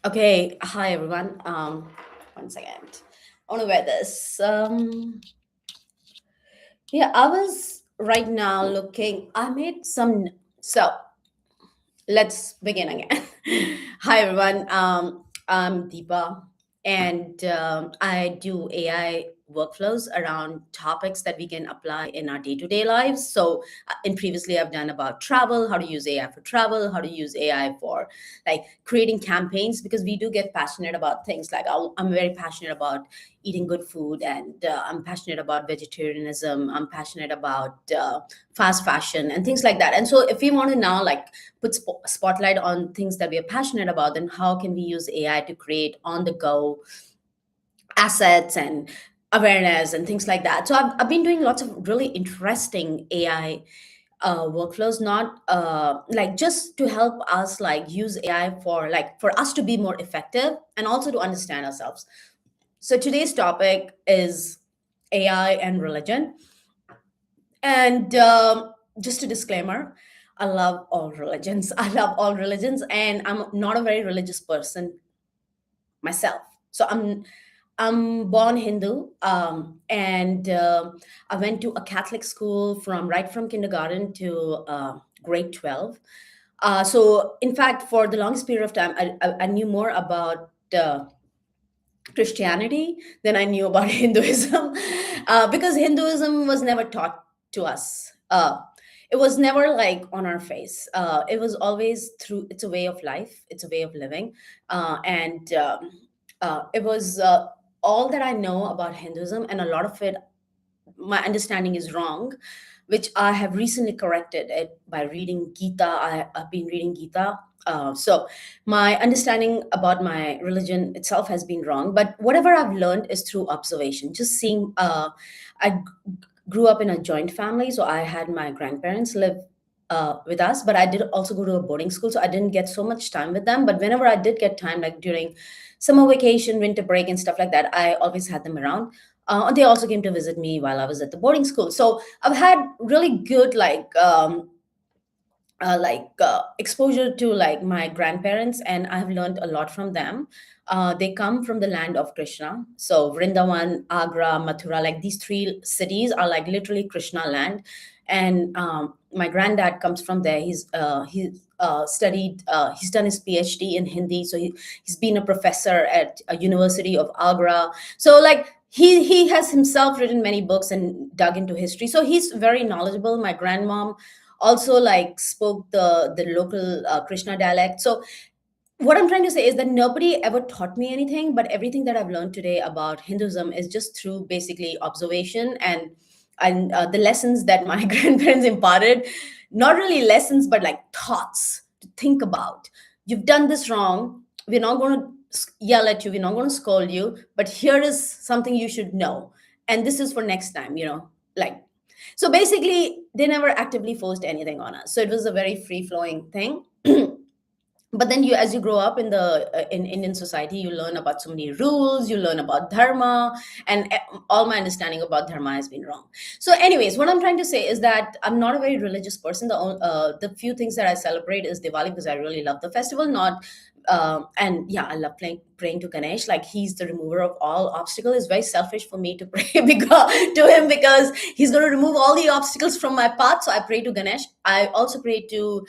Okay, hi everyone. One second. I want to wear this. Yeah, I was right now looking. I made some. So let's begin again. Hi everyone. I'm Deepa, and I do AI workflows around topics that we can apply in our day-to-day lives. So, in previously, I've done about travel, how to use AI for travel, how to use AI for like creating campaigns, because we do get passionate about things. Like I'm very passionate about eating good food, and I'm passionate about vegetarianism. I'm passionate about fast fashion and things like that. And so, if we want to now like put spotlight on things that we are passionate about, then how can we use AI to create on the go assets and awareness and things like that? So I've been doing lots of really interesting AI workflows, not like just to help us like use AI for like for us to be more effective and also to understand ourselves. So today's topic is AI and religion. And just a disclaimer, I love all religions. I love all religions, and I'm not a very religious person myself. So I'm born Hindu, and I went to a Catholic school from right from kindergarten to grade 12. So in fact, for the longest period of time, I knew more about Christianity than I knew about Hinduism, because Hinduism was never taught to us. It was never like on our face. It was always through. It's a way of life. It's a way of living, and it was all that I know about Hinduism, and a lot of it, my understanding is wrong, which I have recently corrected it by reading Gita. I've been reading Gita. So my understanding about my religion itself has been wrong, but whatever I've learned is through observation, just seeing. I grew up in a joint family, so I had my grandparents live with us, but I did also go to a boarding school, so I didn't get so much time with them. But whenever I did get time, like during summer vacation, winter break, and stuff like that, I always had them around. They also came to visit me while I was at the boarding school. So I've had really good exposure to like my grandparents, and I have learned a lot from them. They come from the land of Krishna, so Vrindavan, Agra, Mathura, like these three cities are like literally Krishna land. And my granddad comes from there. He's done his PhD in Hindi, so he's been a professor at a university of Agra. So like he has himself written many books and dug into history, so he's very knowledgeable. My grandmom also like spoke the local Krishna dialect. So what I'm trying to say is that nobody ever taught me anything, but everything that I've learned today about Hinduism is just through basically observation and the lessons that my grandparents imparted. Not really lessons, but like thoughts to think about. You've done this wrong. We're not going to yell at you. We're not going to scold you. But here is something you should know, and this is for next time. Like so. Basically, they never actively forced anything on us. So it was a very free flowing thing. But then as you grow up in the in Indian society, you learn about so many rules, you learn about dharma, and all my understanding about dharma has been wrong. So anyways, what I'm trying to say is that I'm not a very religious person. The few things that I celebrate is Diwali, because I really love the festival. Not And yeah, I love praying to Ganesh. Like, he's the remover of all obstacle. It's very selfish for me to pray because, to him, because he's going to remove all the obstacles from my path. So I pray to Ganesh. I also pray to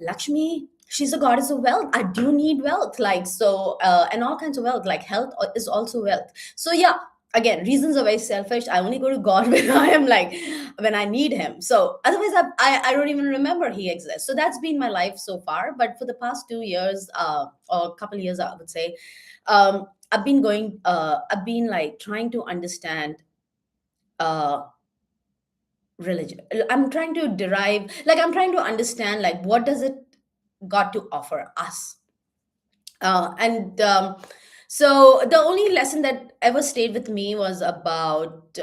Lakshmi. She's a goddess of wealth. I do need wealth, like, so, and all kinds of wealth, like health is also wealth. So yeah, again, reasons are very selfish. I only go to God when I am like, when I need him. So otherwise, I don't even remember he exists. So that's been my life so far. But for the past 2 years, or a couple of years, I would say, I've been like trying to understand uh, religion. I'm trying to understand, like, what does it got to offer us. And So the only lesson that ever stayed with me was about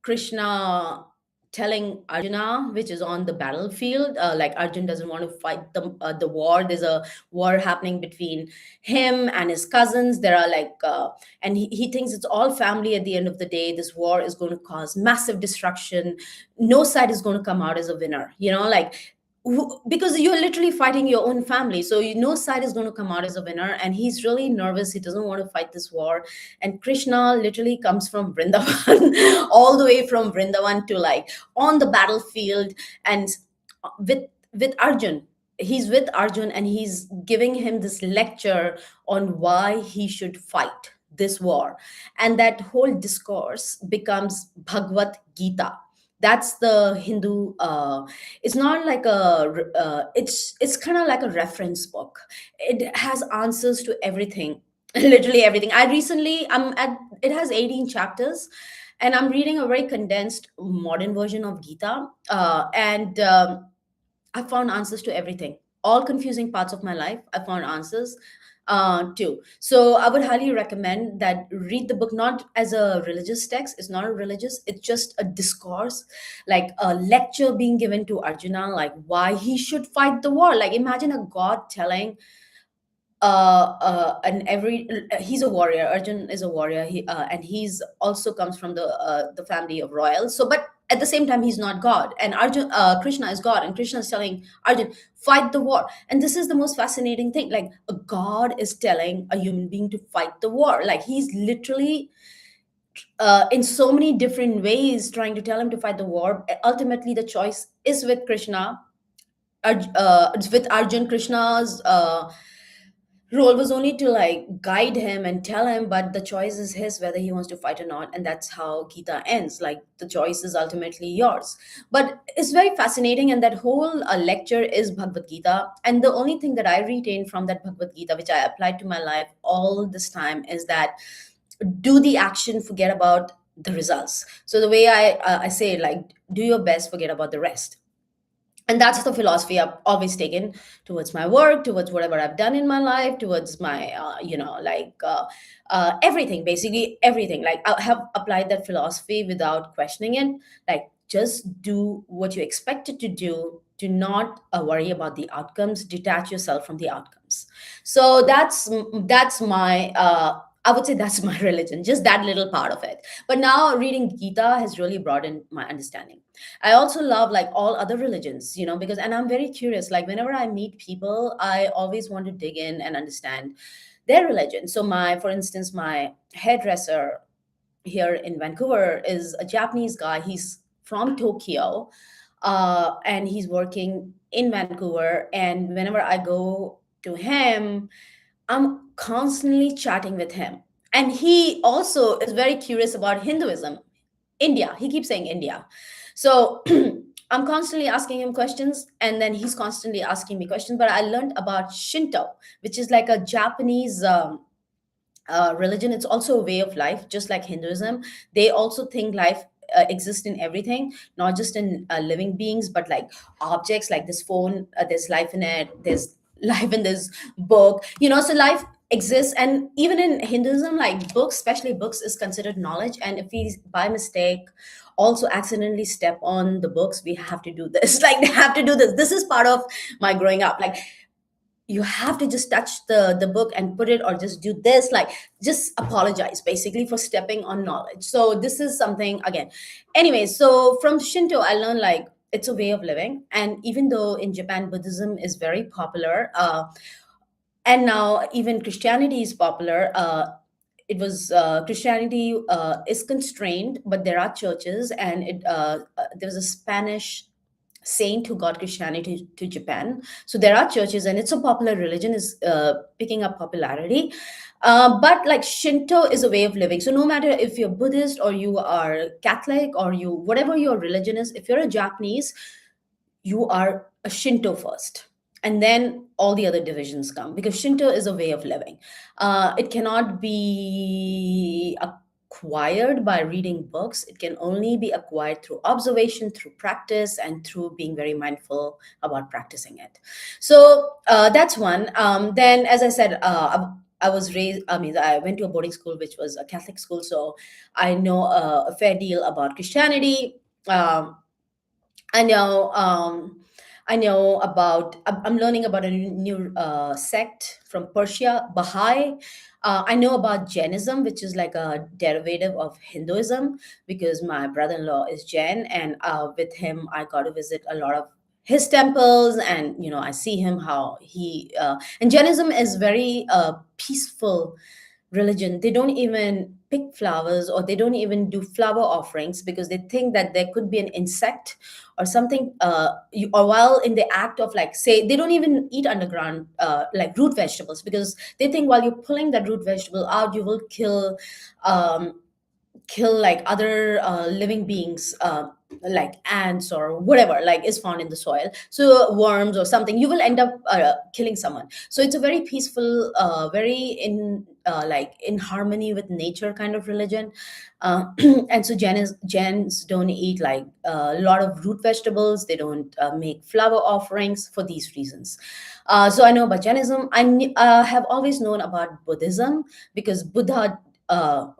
Krishna telling Arjuna, which is on the battlefield. Like, Arjun doesn't want to fight the war. There's a war happening between him and his cousins. There are and he thinks it's all family at the end of the day. This war is going to cause massive destruction. No side is going to come out as a winner. Like, because you're literally fighting your own family, so no side is going to come out as a winner, and he's really nervous. He doesn't want to fight this war. And Krishna literally comes from Vrindavan all the way from Vrindavan to like on the battlefield, and with Arjun. He's with Arjun and he's giving him this lecture on why he should fight this war. And that whole discourse becomes Bhagavad Gita. That's the Hindu. It's not like it's kind of like a reference book. It has answers to everything, literally everything. I recently I'm at it has 18 chapters, and I'm reading a very condensed modern version of Gita. And I found answers to everything. All confusing parts of my life, I found answers too. So I would highly recommend that read the book not as a religious text. It's not a religious. It's just a discourse, like a lecture being given to Arjuna, like why he should fight the war. Like imagine a god telling and every he's a warrior. Arjun is a warrior. And he's also comes from the family of royals. So but at the same time he's not god, and Arjun Krishna is god, and Krishna is telling Arjun fight the war. And this is the most fascinating thing, like a god is telling a human being to fight the war. Like he's literally in so many different ways trying to tell him to fight the war. Ultimately the choice is with Krishna. It's with Arjun. Krishna's role was only to like guide him and tell him, but the choice is his whether he wants to fight or not. And that's how Gita ends, like the choice is ultimately yours. But it's very fascinating, and that whole lecture is Bhagavad Gita. And the only thing that I retained from that Bhagavad Gita, which I applied to my life all this time, is that do the action, forget about the results. So the way I say it, like do your best, forget about the rest. And that's the philosophy I've always taken towards my work, towards whatever I've done in my life, towards my everything, basically everything. Like I have applied that philosophy without questioning it. Like just do what you expected to do not worry about the outcomes, detach yourself from the outcomes. So that's my I would say that's my religion, just that little part of it. But now reading Gita has really broadened my understanding. I also love like all other religions, because, and I'm very curious. Like whenever I meet people, I always want to dig in and understand their religion. So for instance, my hairdresser here in Vancouver is a Japanese guy. He's from Tokyo, and he's working in Vancouver. And whenever I go to him, I'm constantly chatting with him. And he also is very curious about Hinduism. India. He keeps saying India. So I'm constantly asking him questions, and then he's constantly asking me questions. But I learned about Shinto, which is like a Japanese religion. It's also a way of life, just like Hinduism. They also think life exists in everything, not just in living beings, but like objects like this phone. There's life in it. There's life in this book. So life exists. And even in Hinduism, like books, especially books, is considered knowledge. And if we by mistake also accidentally step on the books, we have to do this. Like they have to do this. This is part of my growing up. Like you have to just touch the book and put it, or just do this, like just apologize basically for stepping on knowledge. So this is something again. Anyway, so from Shinto I learned like it's a way of living. And even though in Japan Buddhism is very popular, and now even Christianity is popular, it was Christianity is constrained, but there are churches. And there was a Spanish saint who got Christianity to Japan. So there are churches, and it's a popular religion, is picking up popularity. But like Shinto is a way of living. So no matter if you're Buddhist or you are Catholic or you whatever your religion is, if you're a Japanese, you are a Shinto first. And then all the other divisions come, because Shinto is a way of living. It cannot be acquired by reading books. It can only be acquired through observation, through practice, and through being very mindful about practicing it. So that's one. Then, as I said, I was raised, I went to a boarding school, which was a Catholic school. So I know a fair deal about Christianity. I know. I know about. I'm learning about a new sect from Persia, Bahai. I know about Jainism, which is like a derivative of Hinduism, because my brother-in-law is Jain, and with him, I got to visit a lot of his temples, and I see him how he and Jainism is very peaceful religion. They don't even pick flowers, or they don't even do flower offerings, because they think that there could be an insect or something, or while in the act of, like, say, they don't even eat underground like root vegetables, because they think while you're pulling that root vegetable out, you will um, kill like other living beings, like ants or whatever, like is found in the soil, so worms or something, you will end up killing someone. So it's a very peaceful, very like in harmony with nature kind of religion. And so Jains don't eat like a lot of root vegetables. They don't make flower offerings for these reasons. So I know about Jainism. Have always known about Buddhism, because Buddha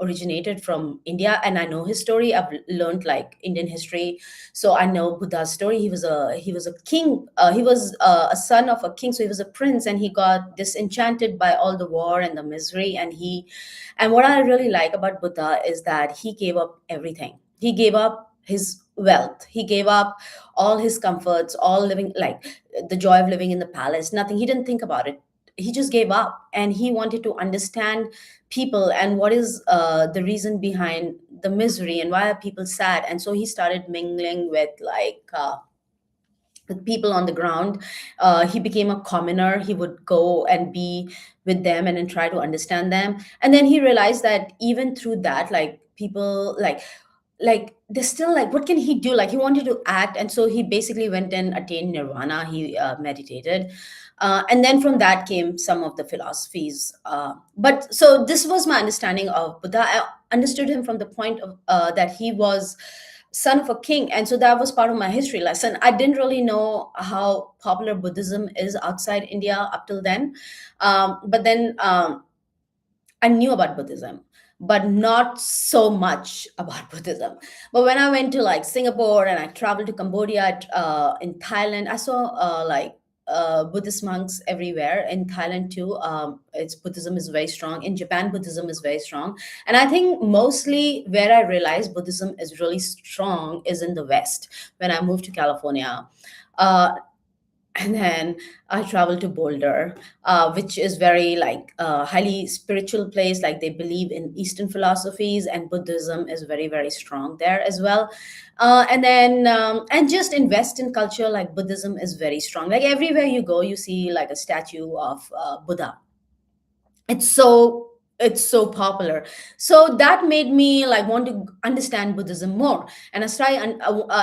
originated from India, and I know his story. I've learned like Indian history, so I know Buddha's story. He was a king. He was a son of a king, so he was a prince, and he got disenchanted by all the war and the misery. And what I really like about Buddha is that he gave up everything. He gave up his wealth. He gave up all his comforts, all living like the joy of living in the palace. Nothing. He didn't think about it. He just gave up, and he wanted to understand people and what is the reason behind the misery and why are people sad. And so he started mingling with people on the ground. He became a commoner. He would go and be with them and then try to understand them. And then he realized that even through that, like people like they're still like, what can he do? Like he wanted to act, and so he basically went and attained nirvana. He meditated, and then from that came some of the philosophies. But so this was my understanding of Buddha. I understood him from the point of that he was son of a king, and so that was part of my history lesson. I didn't really know how popular Buddhism is outside India up till then, but then I knew about Buddhism, but not so much about Buddhism. But when I went to like Singapore and I traveled to Cambodia, in Thailand, I saw Buddhist monks everywhere. In Thailand too, it's Buddhism is very strong. In Japan, Buddhism is very strong. And I think mostly where I realized Buddhism is really strong is in the West when I moved to California. Uh, and then I traveled to Boulder, which is very like highly spiritual place. Like they believe in Eastern philosophies, and Buddhism is very very strong there as well. And just in Western culture, like Buddhism is very strong. Like everywhere you go, you see like a statue of Buddha. It's so popular, so that made me like want to understand Buddhism more. And I started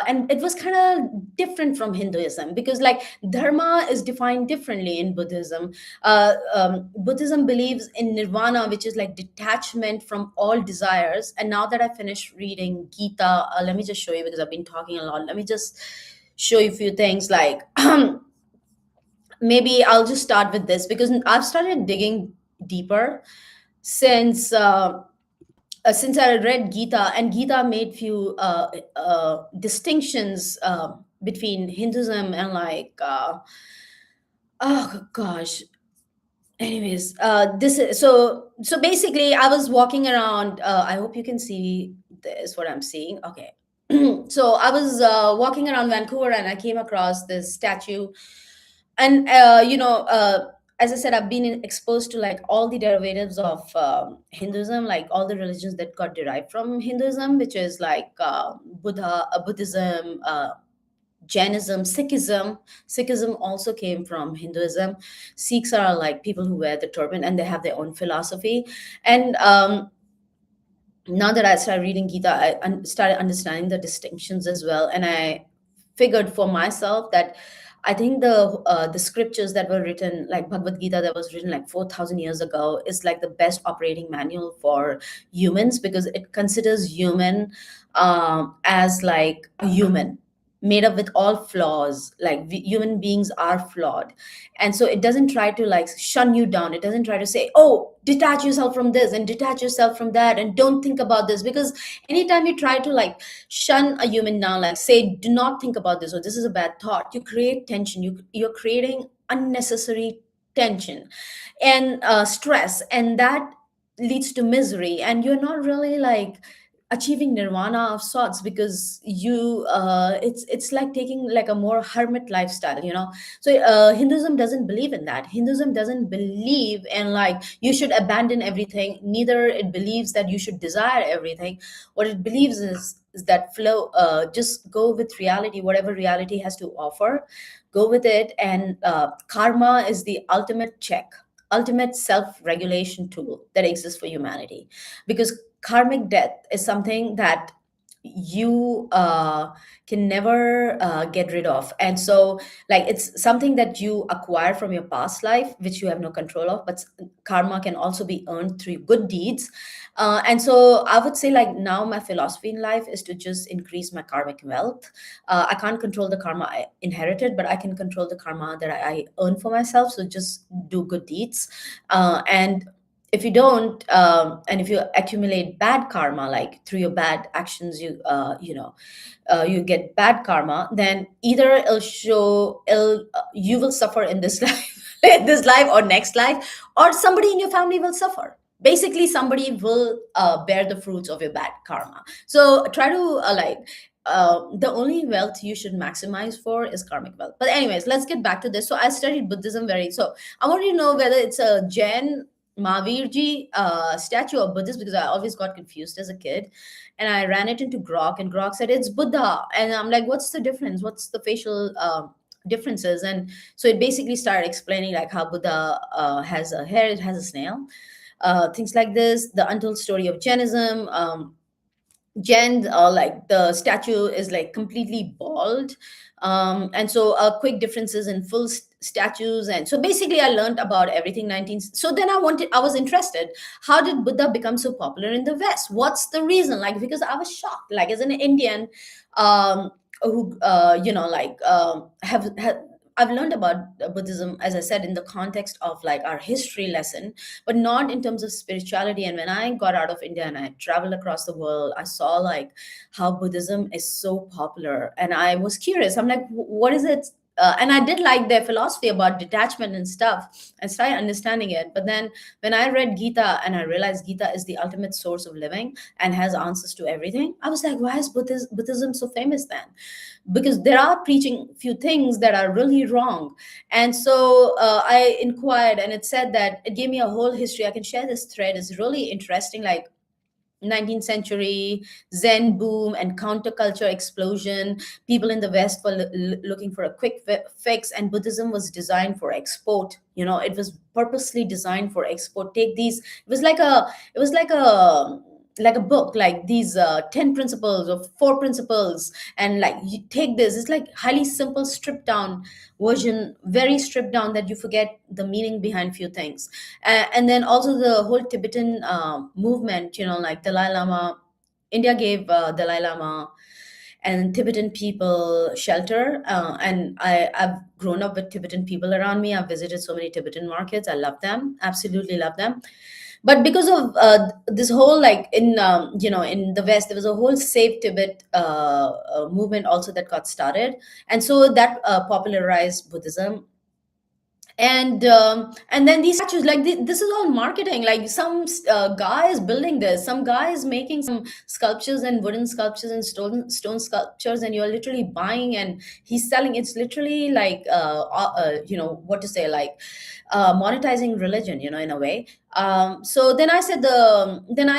and it was kind of different from Hinduism, because like dharma is defined differently in Buddhism. Buddhism believes in nirvana, which is like detachment from all desires. And now that I finished reading Gita, let me just show you, because I've been talking a lot. Let me just show you a few things, like maybe I'll just start with this, because I've started digging deeper since I read Gita, and Gita made few distinctions between Hinduism and oh gosh. Anyways, this is so basically, I was walking around. I hope you can see this. What I'm seeing. Okay. So I was walking around Vancouver, and I came across this statue. And as I said, I've been exposed to like all the derivatives of Hinduism, like all the religions that got derived from Hinduism, which is like Buddhism, Jainism, Sikhism also came from Hinduism. Sikhs are like people who wear the turban, and they have their own philosophy. And now that I started reading Gita, I started understanding the distinctions as well. And I figured for myself that I think the scriptures that were written, like Bhagavad Gita, that was written like 4,000 years ago, is like the best operating manual for humans, because it considers human as like a human made up with all flaws. Like human beings are flawed, and so it doesn't try to like shun you down. It doesn't try to say, oh, detach yourself from this and detach yourself from that and don't think about this. Because anytime you try to like shun a human down, like say, do not think about this, or this is a bad thought, you create tension. You're creating unnecessary tension and stress, and that leads to misery. And you're not really like achieving nirvana of sorts, because you it's like taking like a more hermit lifestyle, so Hinduism doesn't believe in that. Hinduism doesn't believe in like you should abandon everything, neither it believes that you should desire everything. What it believes is that flow, just go with reality, whatever reality has to offer, go with it. And karma is the ultimate check, ultimate self-regulation tool that exists for humanity, because karmic debt is something that you can never get rid of. And so like it's something that you acquire from your past life, which you have no control of, but karma can also be earned through good deeds. And so I would say like now my philosophy in life is to just increase my karmic wealth. I can't control the karma I inherited, but I can control the karma that I earn for myself. So just do good deeds. And if you don't, and if you accumulate bad karma, like through your bad actions, you get bad karma, then either you will suffer in this life, this life or next life, or somebody in your family will suffer. Basically somebody will bear the fruits of your bad karma. So try to the only wealth you should maximize for is karmic wealth. But anyways, let's get back to this. So I studied Buddhism very, so I want to know whether it's a Jain Mahavirji statue of Buddhist, because I always got confused as a kid. And I ran it into Grok, and Grok said it's Buddha. And I'm like, what's the difference? What's the facial differences? And so it basically started explaining like how Buddha has a hair, it has a snail, things like this. The untold story of Jainism. Jen, like the statue is like completely bald. And so quick differences in full statues. And so basically I learned about everything 19. So then I was interested. How did Buddha become so popular in the West? What's the reason? Like, because I was shocked, like as an Indian, who, have I've learned about Buddhism, as I said, in the context of like our history lesson, but not in terms of spirituality. And when I got out of India and I traveled across the world, I saw like how Buddhism is so popular. And I was curious. I'm like, what is it? And I did like their philosophy about detachment and stuff, and started understanding it. But then when I read Gita and I realized Gita is the ultimate source of living and has answers to everything, I was like, why is Buddhism so famous then? Because there are preaching few things that are really wrong. And so I inquired, and it said that it gave me a whole history. I can share this thread. It's really interesting, like 19th century Zen boom and counterculture explosion. People in the West were looking for a quick fix, and Buddhism was designed for export. It was purposely designed for export. Take these. It was like a book, like these 10 principles or 4 principles, and like you take this. It's like highly simple, stripped down version, very stripped down, that you forget the meaning behind few things. And then also the whole Tibetan movement, like Dalai Lama. India gave Dalai Lama and Tibetan people shelter. And I've grown up with Tibetan people around me. I've visited so many Tibetan markets. I love them, absolutely love them. But because of this whole, like in the West, there was a whole Save Tibet movement also that got started, and so that popularized Buddhism. And then these statues, like this is all marketing. Like some guy is building this, some guy is making some sculptures and wooden sculptures and stone sculptures, and you're literally buying, and he's selling. It's literally like what to say, like monetizing religion, in a way. So then I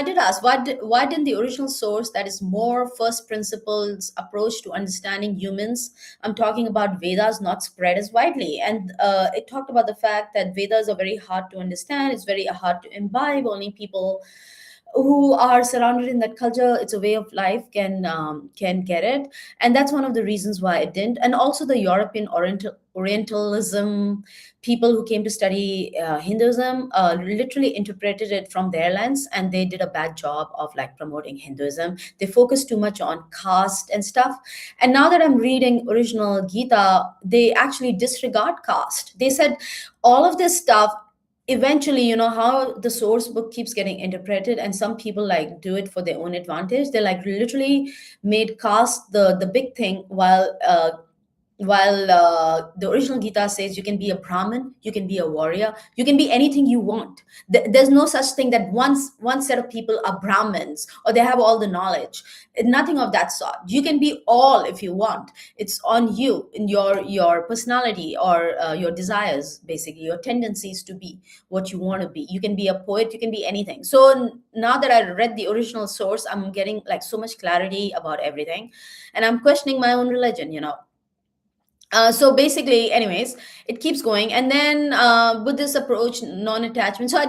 did ask, why didn't the original source, that is more first principles approach to understanding humans, I'm talking about Vedas, not spread as widely? And it talked about the fact that Vedas are very hard to understand. It's very hard to imbibe. Only people who are surrounded in that culture, it's a way of life, can get it. And that's one of the reasons why it didn't. And also the European Orientalism, people who came to study Hinduism, literally interpreted it from their lens, and they did a bad job of like promoting Hinduism. They focused too much on caste and stuff. And now that I'm reading original Gita, they actually disregard caste. They said all of this stuff, eventually, how the source book keeps getting interpreted, and some people like do it for their own advantage. They like literally made caste the big thing, while while the original Gita says you can be a Brahmin, you can be a warrior, you can be anything you want. There's no such thing that one set of people are Brahmins or they have all the knowledge. Nothing of that sort. You can be all if you want. It's on you, in your personality or your desires, basically your tendencies to be what you want to be. You can be a poet, you can be anything. So now that I read the original source, I'm getting like so much clarity about everything, and I'm questioning my own religion. So basically, anyways, it keeps going, and then Buddhist approach non-attachment. So I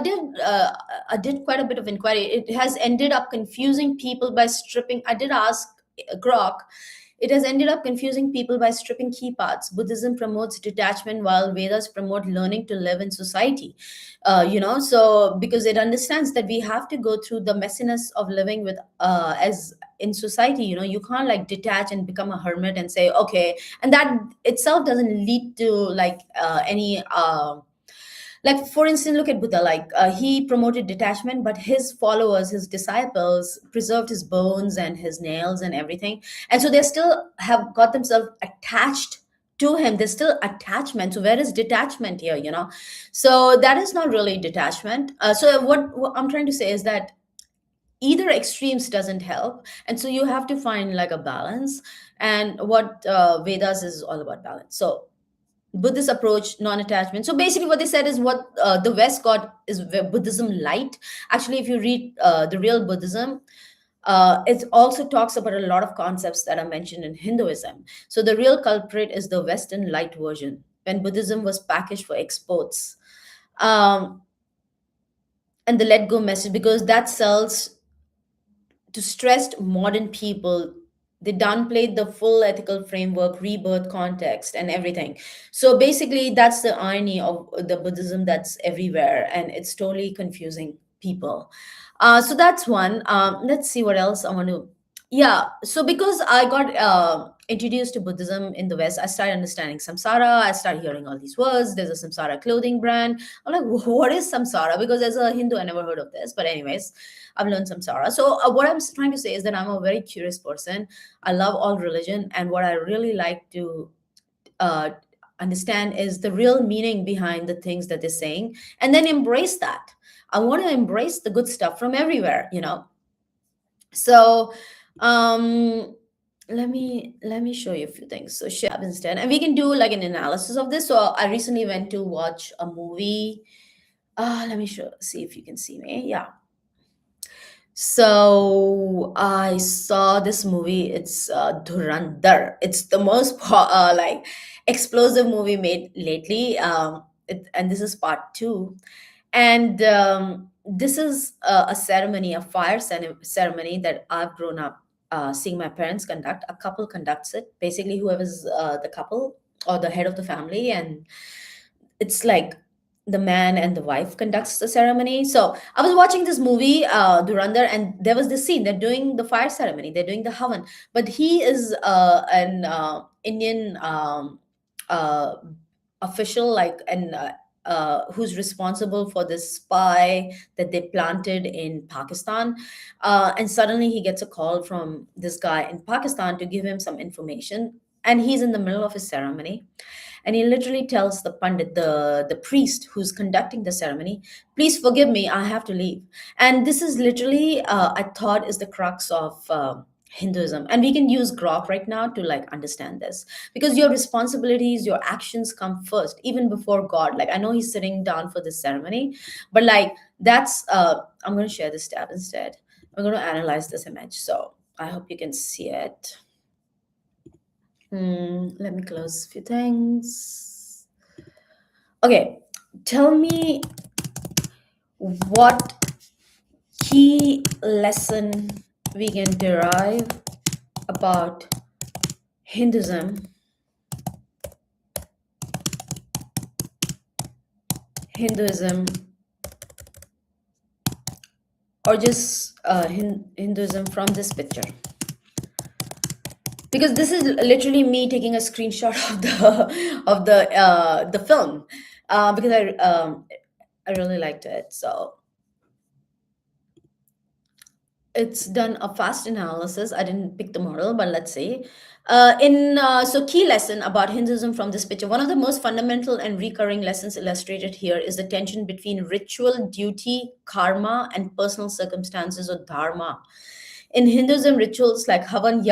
did quite a bit of inquiry. It has ended up confusing people by stripping. I did ask Grok. It has ended up confusing people by stripping key parts. Buddhism promotes detachment while Vedas promote learning to live in society. So because it understands that we have to go through the messiness of living with as in society. You can't like detach and become a hermit and say okay, and that itself doesn't lead to like any like for instance, look at Buddha. Like he promoted detachment, but his followers, his disciples, preserved his bones and his nails and everything, and so they still have got themselves attached to him. There's still attachment. So where is detachment here? So that is not really detachment. So what I'm trying to say is that either extremes doesn't help, and so you have to find like a balance. And what Vedas is all about, balance. So Buddhist approach, non-attachment. So basically, what they said is what the West got is Buddhism light. Actually, if you read the real Buddhism, it also talks about a lot of concepts that are mentioned in Hinduism. So the real culprit is the Western light version when Buddhism was packaged for exports. Um, and the let go message, because that sells to stressed modern people. They downplayed the full ethical framework, rebirth context, and everything. So basically, that's the irony of the Buddhism that's everywhere, and it's totally confusing people. So that's one. Let's see what else I want to. Yeah. So because I got introduced to Buddhism in the West, I started understanding samsara. I started hearing all these words. There's a samsara clothing brand. I'm like, what is samsara? Because as a Hindu, I never heard of this. But anyways, I've learned samsara. So what I'm trying to say is that I'm a very curious person. I love all religion, and what I really like to uh, understand is the real meaning behind the things that they're saying, and then embrace that. I want to embrace the good stuff from everywhere. So um let me show you a few things. So share tab instead, and we can do like an analysis of this. So I recently went to watch a movie. Let me see if you can see me. Yeah. So I saw this movie. It's Dhurandhar. It's the most like explosive movie made lately. And this is part two. And this is a ceremony, a fire ceremony that I've grown up seeing my parents conduct. A couple conducts it. Basically, whoever's the couple or the head of the family, and it's like the man and the wife conducts the ceremony. So I was watching this movie, Durandar, and there was this scene. They're doing the fire ceremony. They're doing the havan, but he is an Indian uh, official, like an who's responsible for this spy that they planted in Pakistan. And suddenly he gets a call from this guy in Pakistan to give him some information. And he's in the middle of his ceremony, and he literally tells the pandit, the priest who's conducting the ceremony, please forgive me, I have to leave. And this is literally I thought is the crux of Hinduism. And we can use Grok right now to like understand this, because your responsibilities, your actions come first, even before God. Like I know he's sitting down for this ceremony, but like that's I'm going to share this tab instead. I'm going to analyze this image, so I hope you can see it. Let me close a few things. Okay, tell me what key lesson we can derive about Hinduism, Hinduism, or just Hinduism from this picture. Because this is literally me taking a screenshot of the film, because I really liked it. So it's done a fast analysis. I didn't pick the model, but let's see. So key lesson about Hinduism from this picture. One of the most fundamental and recurring lessons illustrated here is the tension between ritual duty, karma, and personal circumstances or dharma. In Hinduism, rituals like Havan,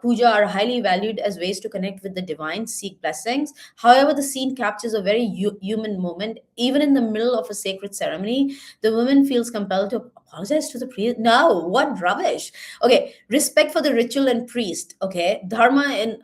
Puja are highly valued as ways to connect with the divine, seek blessings. However, the scene captures a very human moment. Even in the middle of a sacred ceremony, the woman feels compelled to apologize to the priest. No, what rubbish. Okay, respect for the ritual and priest. Okay, dharma and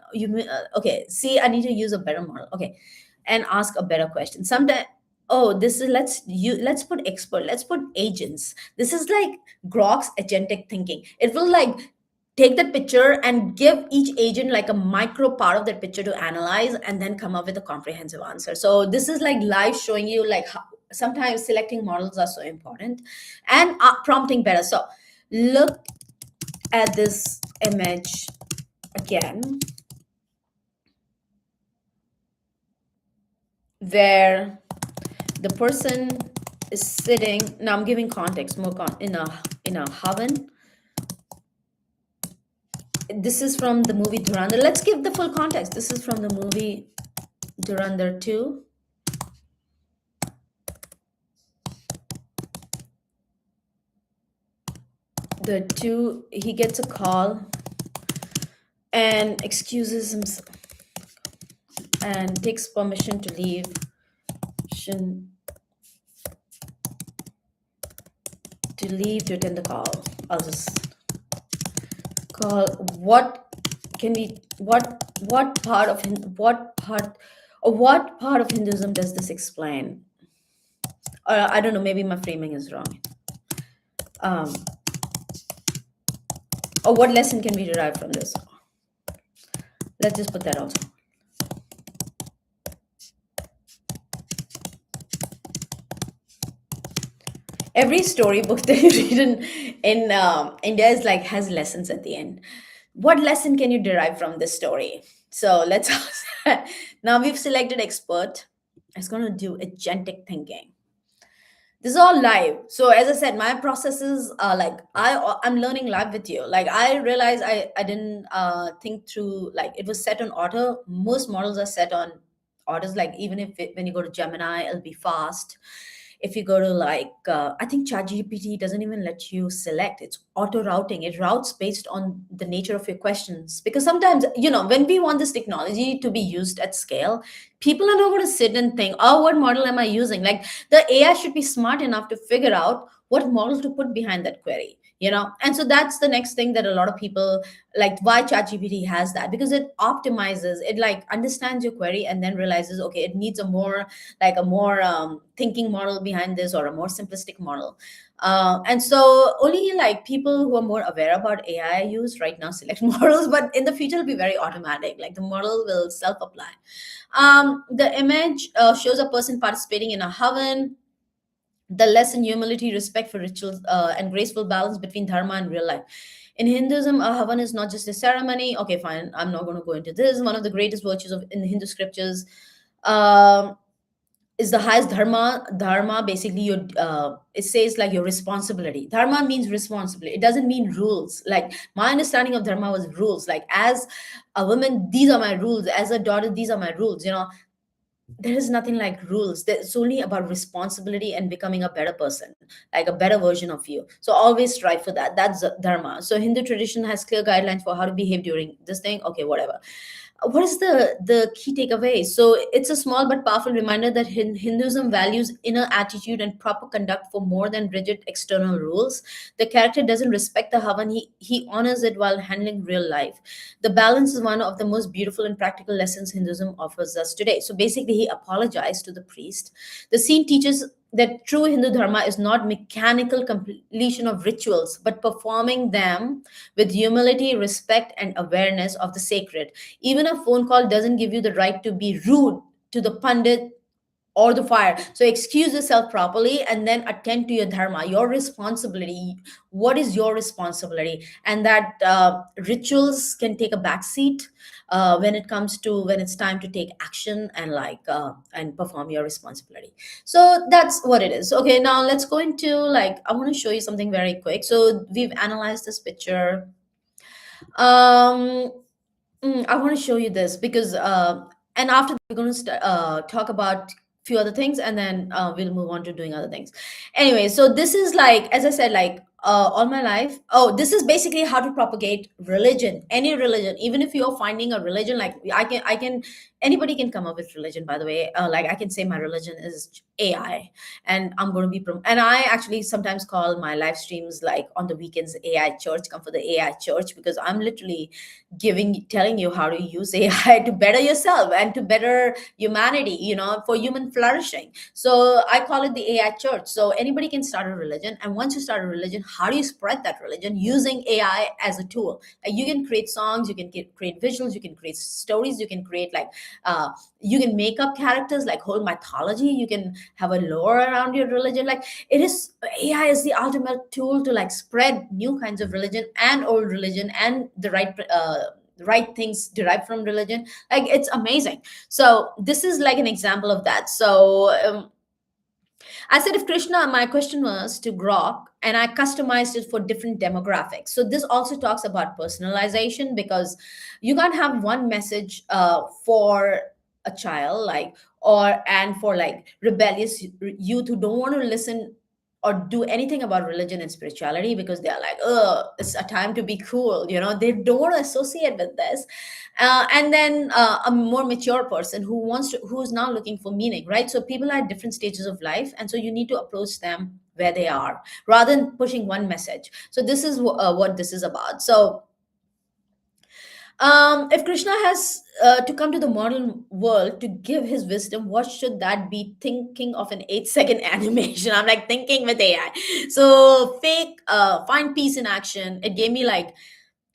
okay, see, I need to use a better model. Okay, and ask a better question. Sometimes, oh, this is let's put expert, let's put agents. This is like Grok's agentic thinking. It will like take that picture and give each agent like a micro part of that picture to analyze and then come up with a comprehensive answer. So this is like live showing you like how sometimes selecting models are so important and prompting better. So look at this image again where the person is sitting. Now I'm giving context more in a oven. This is from the movie Durandar. Let's give the full context. This is from the movie Durandar 2. He gets a call and excuses himself and takes permission to leave. To attend the call. I'll just call. What part of Hinduism does this explain? I don't know, maybe my framing is wrong. um or what lesson can we derive from this? Let's just put that also. Every storybook that you read in India is like has lessons at the end. What lesson can you derive from this story? So let's now we've selected expert. It's going to do agentic thinking. This is all live. So as I said, my processes are like I'm learning live with you. Like I realized I didn't think through, like it was set on auto. Most models are set on orders. Like even if when you go to Gemini, it'll be fast. If you go to like I think ChatGPT doesn't even let you select. It's auto routing. It routes based on the nature of your questions, because sometimes when we want this technology to be used at scale, people are not going to sit and think, oh, what model am I using? Like the AI should be smart enough to figure out what model to put behind that query. And so that's the next thing that a lot of people like, why ChatGPT has that, because it optimizes, it like understands your query and then realizes, okay, it needs a more thinking model behind this, or a more simplistic model. And so only like people who are more aware about AI use right now select models, but in the future it'll be very automatic. Like the model will self-apply. The image shows a person participating in a havan. The lesson: humility, respect for rituals, and graceful balance between dharma and real life. In Hinduism, a havan is not just a ceremony. Okay, fine. I'm not going to go into this. One of the greatest virtues of in the Hindu scriptures. Um, is the highest dharma basically your it says like your responsibility. Dharma means responsibility. It doesn't mean rules. Like my understanding of dharma was rules, like as a woman these are my rules, as a daughter these are my rules. There is nothing like rules. It's only about responsibility and becoming a better person, like a better version of you. So always strive for that. That's dharma. So Hindu tradition has clear guidelines for how to behave during this thing. Okay, whatever. What is the key takeaway? So it's a small but powerful reminder that Hinduism values inner attitude and proper conduct for more than rigid external rules. The character doesn't respect the havan, he honors it while handling real life. The balance is one of the most beautiful and practical lessons Hinduism offers us today. So basically he apologized to the priest. The scene teaches that true Hindu dharma is not mechanical completion of rituals, but performing them with humility, respect, and awareness of the sacred. Even a phone call doesn't give you the right to be rude to the pandit or the fire. So excuse yourself properly and then attend to your dharma, your responsibility. What is your responsibility? And that rituals can take a back seat when it's time to take action and and perform your responsibility. So that's what it is. Okay, now let's go into like, I want to show you something very quick. So we've analyzed this picture. um I want to show you this because, and after that, we're going to talk about few other things, and then we'll move on to doing other things. Anyway, so this is like, as I said, like all my life. Oh, this is basically how to propagate religion, any religion. Even if you're finding a religion, like anybody can come up with religion. By the way, like I can say my religion is AI, and I'm going to be and I actually sometimes call my live streams like on the weekends AI church. Come for the AI church because I'm literally telling you how to use AI to better yourself and to better humanity, for human flourishing. So I call it the AI church. So anybody can start a religion, and once you start a religion, how do you spread that religion using AI as a tool? Like you can create songs, you can create visuals, you can create stories, you can create like you can make up characters, like whole mythology, you can have a lore around your religion. Like it is, AI is the ultimate tool to like spread new kinds of religion and old religion and the right things derived from religion. Like it's amazing. So this is like an example of that. So I said, if Krishna, my question was to Grok, and I customized it for different demographics. So this also talks about personalization, because you can't have one message for a child, like, and for like rebellious youth who don't want to listen or do anything about religion and spirituality, because they are like, oh, it's a time to be cool. They don't want to associate with this. And then a more mature person who's now looking for meaning, right? So people are at different stages of life, and so you need to approach them where they are rather than pushing one message. So this is what this is about. So if Krishna has to come to the modern world to give his wisdom, what should that be? Thinking of an 8-second animation. I'm like thinking with AI. So fake, find peace in action. It gave me like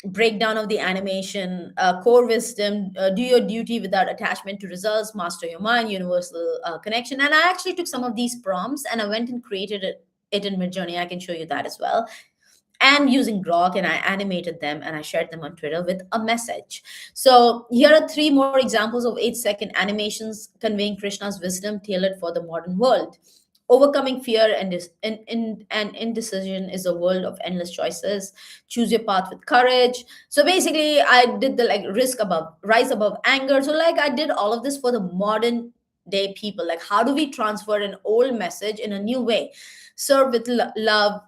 breakdown of the animation, core wisdom, do your duty without attachment to results, master your mind, universal connection. And I actually took some of these prompts and I went and created it in Midjourney. I can show you that as well. And using Grok, and I animated them and I shared them on Twitter with a message. So here are 3 more examples of 8-second animations conveying Krishna's wisdom tailored for the modern world. Overcoming fear and indecision is a world of endless choices. Choose your path with courage. So basically, I did the like rise above anger. So like I did all of this for the modern day people. Like how do we transfer an old message in a new way? Serve with love.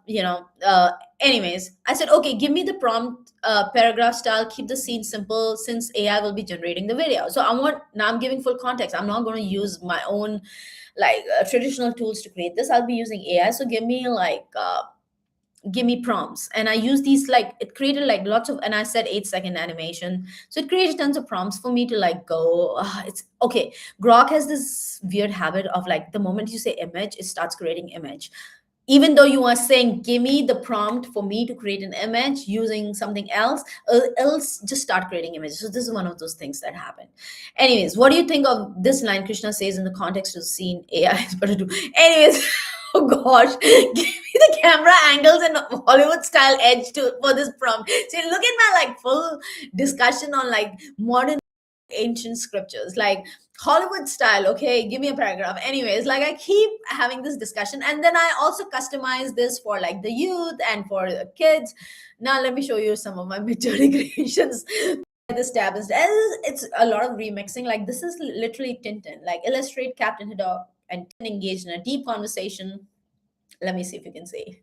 Anyways, I said, okay, give me the prompt, paragraph style, keep the scene simple since AI will be generating the video. So now I'm giving full context. I'm not going to use my own like traditional tools to create this. I'll be using AI. So give me prompts, and I use these, like it created like lots of, and I said 8-second animation. So it created tons of prompts for me to like go, it's okay. Grok has this weird habit of like the moment you say image, it starts creating image, even though you are saying give me the prompt for me to create an image using something else, else just start creating images. So this is one of those things that happen. Anyways, what do you think of this line Krishna says in the context of scene AI is better to? Anyways, oh gosh, give me the camera angles and Hollywood style edge for this prompt. So look at my like full discussion on like modern ancient scriptures, like Hollywood style. Okay, give me a paragraph. Anyways, like I keep having this discussion, and then I also customize this for like the youth and for the kids. Now let me show you some of my Midjourney creations. This tab is, it's a lot of remixing. Like this is literally Tintin, like illustrate Captain Haddock and Tintin engaged in a deep conversation. Let me see if you can see.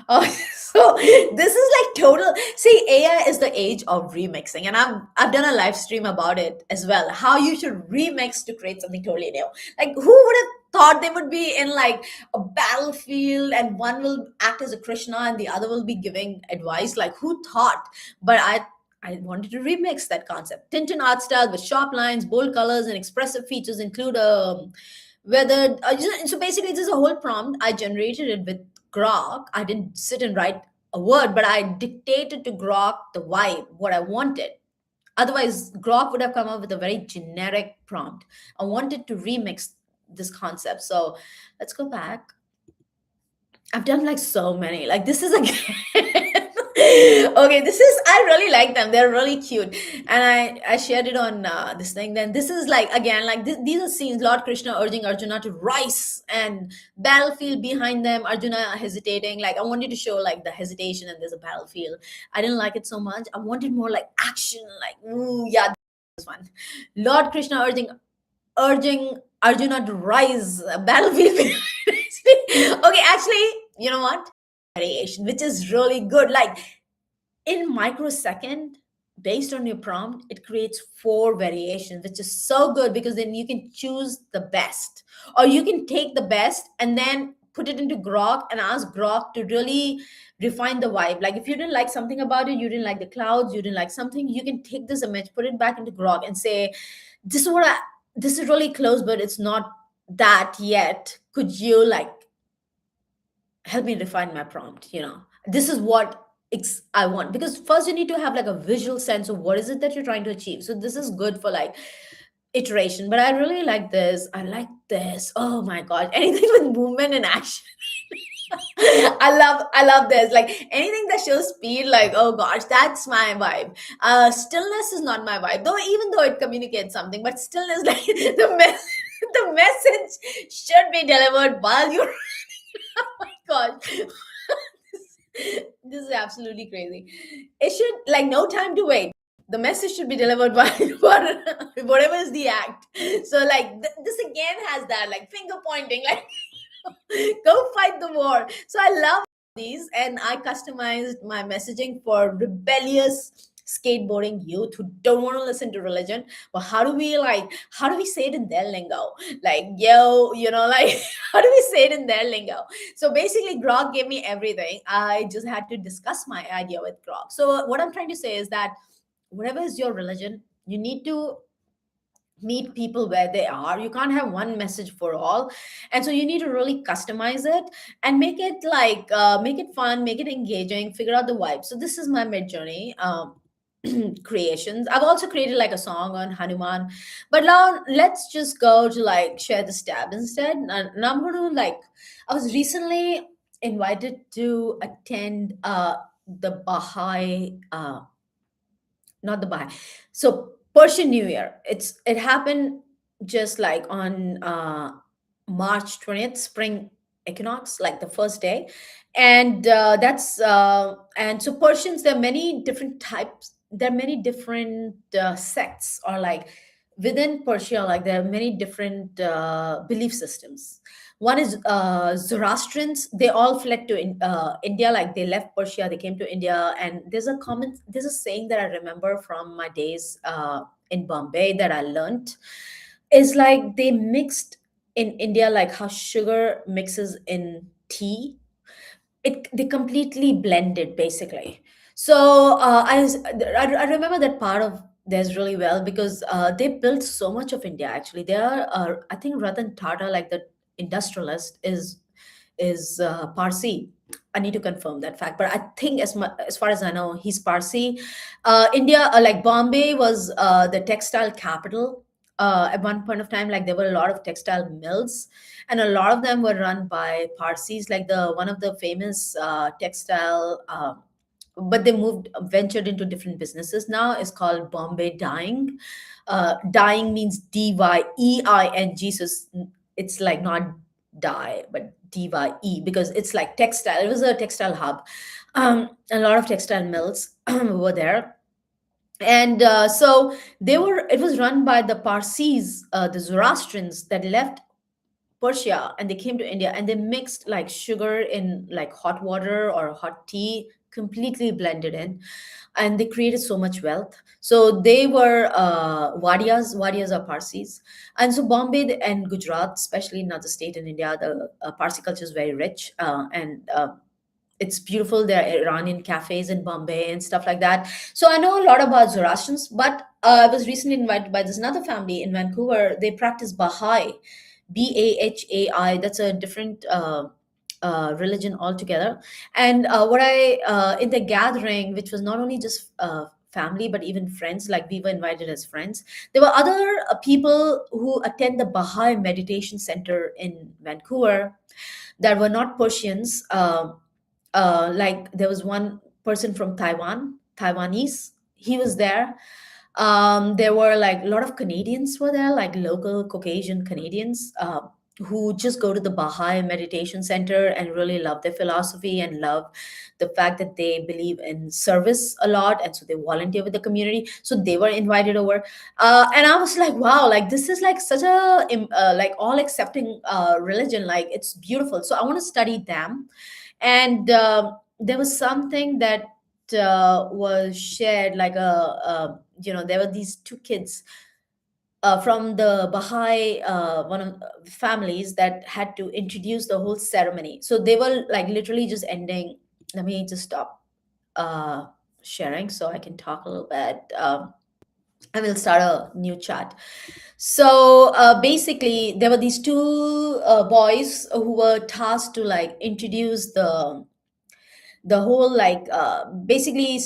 Oh, so this is like total. See, AI is the age of remixing, and I've done a live stream about it as well. How you should remix to create something totally new. Like, who would have thought they would be in like a battlefield, and one will act as a Krishna and the other will be giving advice? Like, who thought? But I wanted to remix that concept. Tintin art style with sharp lines, bold colors, and expressive features include so basically this is a whole prompt. I generated it with Grok. I didn't sit and write a word, but I dictated to Grok the vibe, what I wanted. Otherwise, Grok would have come up with a very generic prompt. I wanted to remix this concept. So let's go back. I've done like so many. Like this is again. Okay, this is, I really like them. They're really cute, and I shared it on this thing. Then this is like again like these are scenes. Lord Krishna urging Arjuna to rise, and battlefield behind them. Arjuna hesitating. Like I wanted to show like the hesitation, and there's a battlefield. I didn't like it so much. I wanted more like action. Like ooh yeah. this one. Lord Krishna urging Arjuna to rise battlefield. Okay, actually, you know what? Variation, which is really good. Like in microsecond, based on your prompt, it creates four variations, which is so good because then you can choose the best, or you can take the best and then put it into Grok and ask Grok to really refine the vibe. Like if you didn't like something about it, you didn't like the clouds, you didn't like something, you can take this image, put it back into Grok and say, this is what I, this is really close, but it's not that yet. Could you like help me refine my prompt? This is what I want, because first you need to have like a visual sense of what is it that you're trying to achieve. So this is good for like iteration. But I really like this. I like this. Oh my god, anything with movement and action. I love this. Like anything that shows speed, like, oh gosh, that's my vibe. Stillness is not my vibe, though, even though it communicates something, but stillness, like the message should be delivered while you're oh my god. This is absolutely crazy. It should, like, no time to wait. The message should be delivered by whatever is the act. So like this again has that like finger pointing, like go fight the war. So I love these, and I customized my messaging for rebellious skateboarding youth who don't want to listen to religion. But how do we say it in their lingo? Like, yo, like how do we say it in their lingo? So basically, Grok gave me everything. I just had to discuss my idea with Grok. So what I'm trying to say is that whatever is your religion, you need to meet people where they are. You can't have one message for all, and so you need to really customize it and make it like make it fun, make it engaging, figure out the vibe. So this is my mid journey creations. I've also created like a song on Hanuman, but now let's just go to like share the stab instead. And I'm going to like, I was recently invited to attend the Bahai not the Bahai. So Persian New Year. It happened just like on March 20th, spring equinox, like the first day. And and so Persians, there are many different types, there are many different sects, or like within Persia, like there are many different belief systems. One is Zoroastrians. They all fled to India, like they left Persia, they came to India. And there's a saying that I remember from my days in Bombay that I learned, is like they mixed in India, like how sugar mixes in tea. They completely blended basically. So I remember that part of theirs really well, because they built so much of India. Actually, they are I think Ratan Tata, like the industrialist, is Parsi. I need to confirm that fact, but I think as far as I know, he's Parsi. India, like Bombay, was the textile capital. At one point of time, like there were a lot of textile mills, and a lot of them were run by Parsis. Like the one of the famous textile, but they ventured into different businesses now, is called Bombay Dyeing. Dyeing means Dyeing, so it's like not dye, but Dye, because it's like textile. It was a textile hub. A lot of textile mills were there. And so it was run by the Parsis, the Zoroastrians that left Persia and they came to India, and they mixed like sugar in like hot water or hot tea, completely blended in, and they created so much wealth. So they were Wadias. Wadias are Parsis. And so Bombay and Gujarat, especially another state in India, the Parsi culture is very rich, and it's beautiful. There are Iranian cafes in Bombay and stuff like that. So I know a lot about Zoroastrians, but I was recently invited by this another family in Vancouver. They practice Bahai, Bahai. That's a different religion altogether. And in the gathering, which was not only just family, but even friends, like we were invited as friends. There were other people who attend the Bahai Meditation Center in Vancouver that were not Persians. Like there was one person from Taiwanese. He was there. There were like a lot of Canadians were there, like local Caucasian Canadians, who just go to the Baha'i meditation center and really love their philosophy and love the fact that they believe in service a lot, and so they volunteer with the community. So they were invited over, and I was like, wow, like this is like such a like all accepting religion. Like it's beautiful. So I want to study them, and there was something that was shared, like there were these two kids from the Baha'i one of families that had to introduce the whole ceremony. So they were like literally just ending. Let me just stop uh, sharing so I can talk a little bit. And we'll start a new chat. So basically, there were these two boys who were tasked to like introduce the whole like basically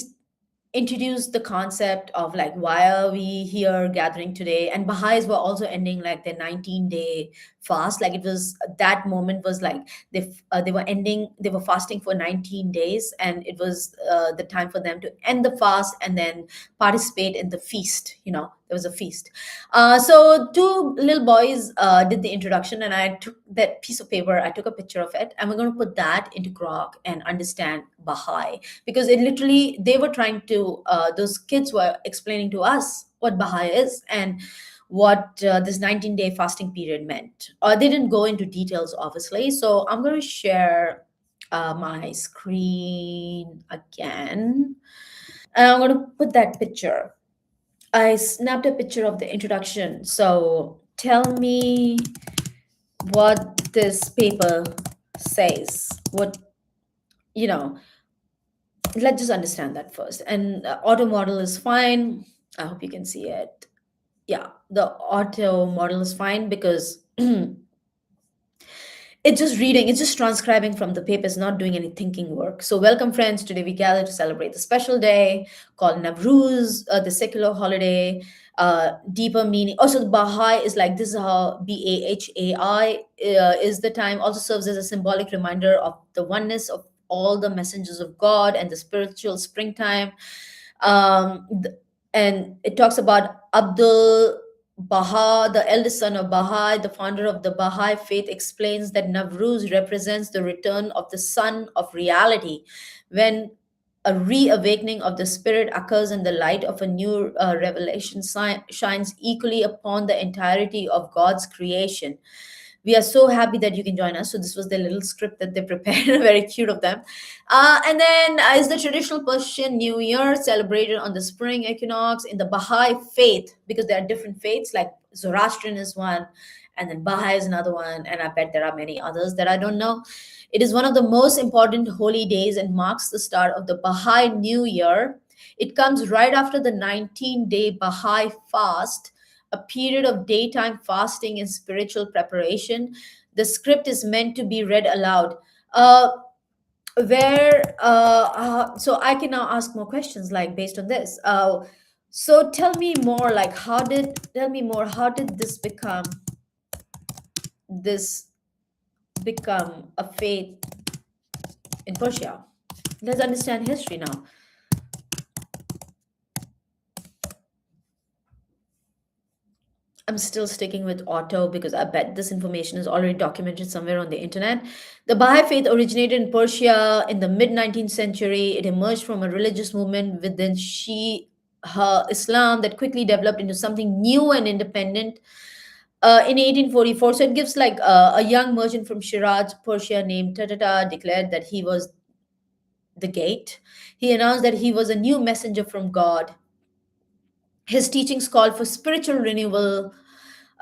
introduced the concept of like why are we here gathering today. And Baha'is were also ending like their 19-day fast. Like it was, that moment was like they were ending, they were fasting for 19 days, and it was the time for them to end the fast and then participate in the feast. There was a feast. So two little boys did the introduction, and I took that piece of paper, I took a picture of it, and we're going to put that into Grok and understand Baha'i, because it literally, they were trying to those kids were explaining to us what Baha'i is and what this 19-day fasting period meant. They didn't go into details, obviously. So I'm going to share my screen again, and I'm going to put that picture. I snapped a picture of the introduction. So tell me what this paper says. What, you know, let's just understand that first. And auto model is fine. I hope you can see it. Yeah, the auto model is fine because it's just reading, it's just transcribing from the paper, it's not doing any thinking work. So, welcome, friends. Today we gather to celebrate the special day called Navruz, the secular holiday. Deeper meaning. Also, the Baha'i is like this is how Bahai is the time. Also serves as a symbolic reminder of the oneness of all the messengers of God and the spiritual springtime. Um, th- and it talks about Abdul Baha, the eldest son of Baha'i, the founder of the Baha'i faith, explains that Navruz represents the return of the sun of reality, when a reawakening of the spirit occurs and the light of a new revelation shines equally upon the entirety of God's creation. We are so happy that you can join us. So this was the little script that they prepared, very cute of them. And then is the traditional Persian New Year celebrated on the spring equinox in the Baha'i faith, because there are different faiths, like Zoroastrian is one, and then Baha'i is another one, and I bet there are many others that I don't know. It is one of the most important holy days and marks the start of the Baha'i New Year. It comes right after the 19-day Baha'i fast, a period of daytime fasting and spiritual preparation. The script is meant to be read aloud. So I can now ask more questions, like based on this. So tell me more, like how did this become a faith in Persia? Let's understand history now. I'm still sticking with auto because I bet this information is already documented somewhere on the internet. The Baha'i faith originated in Persia in the mid 19th century. It emerged from a religious movement within Shia Islam that quickly developed into something new and independent in 1844. So it gives like a young merchant from Shiraz, Persia, named Tatata declared that he was the gate. He announced that he was a new messenger from God. His teachings called for spiritual renewal,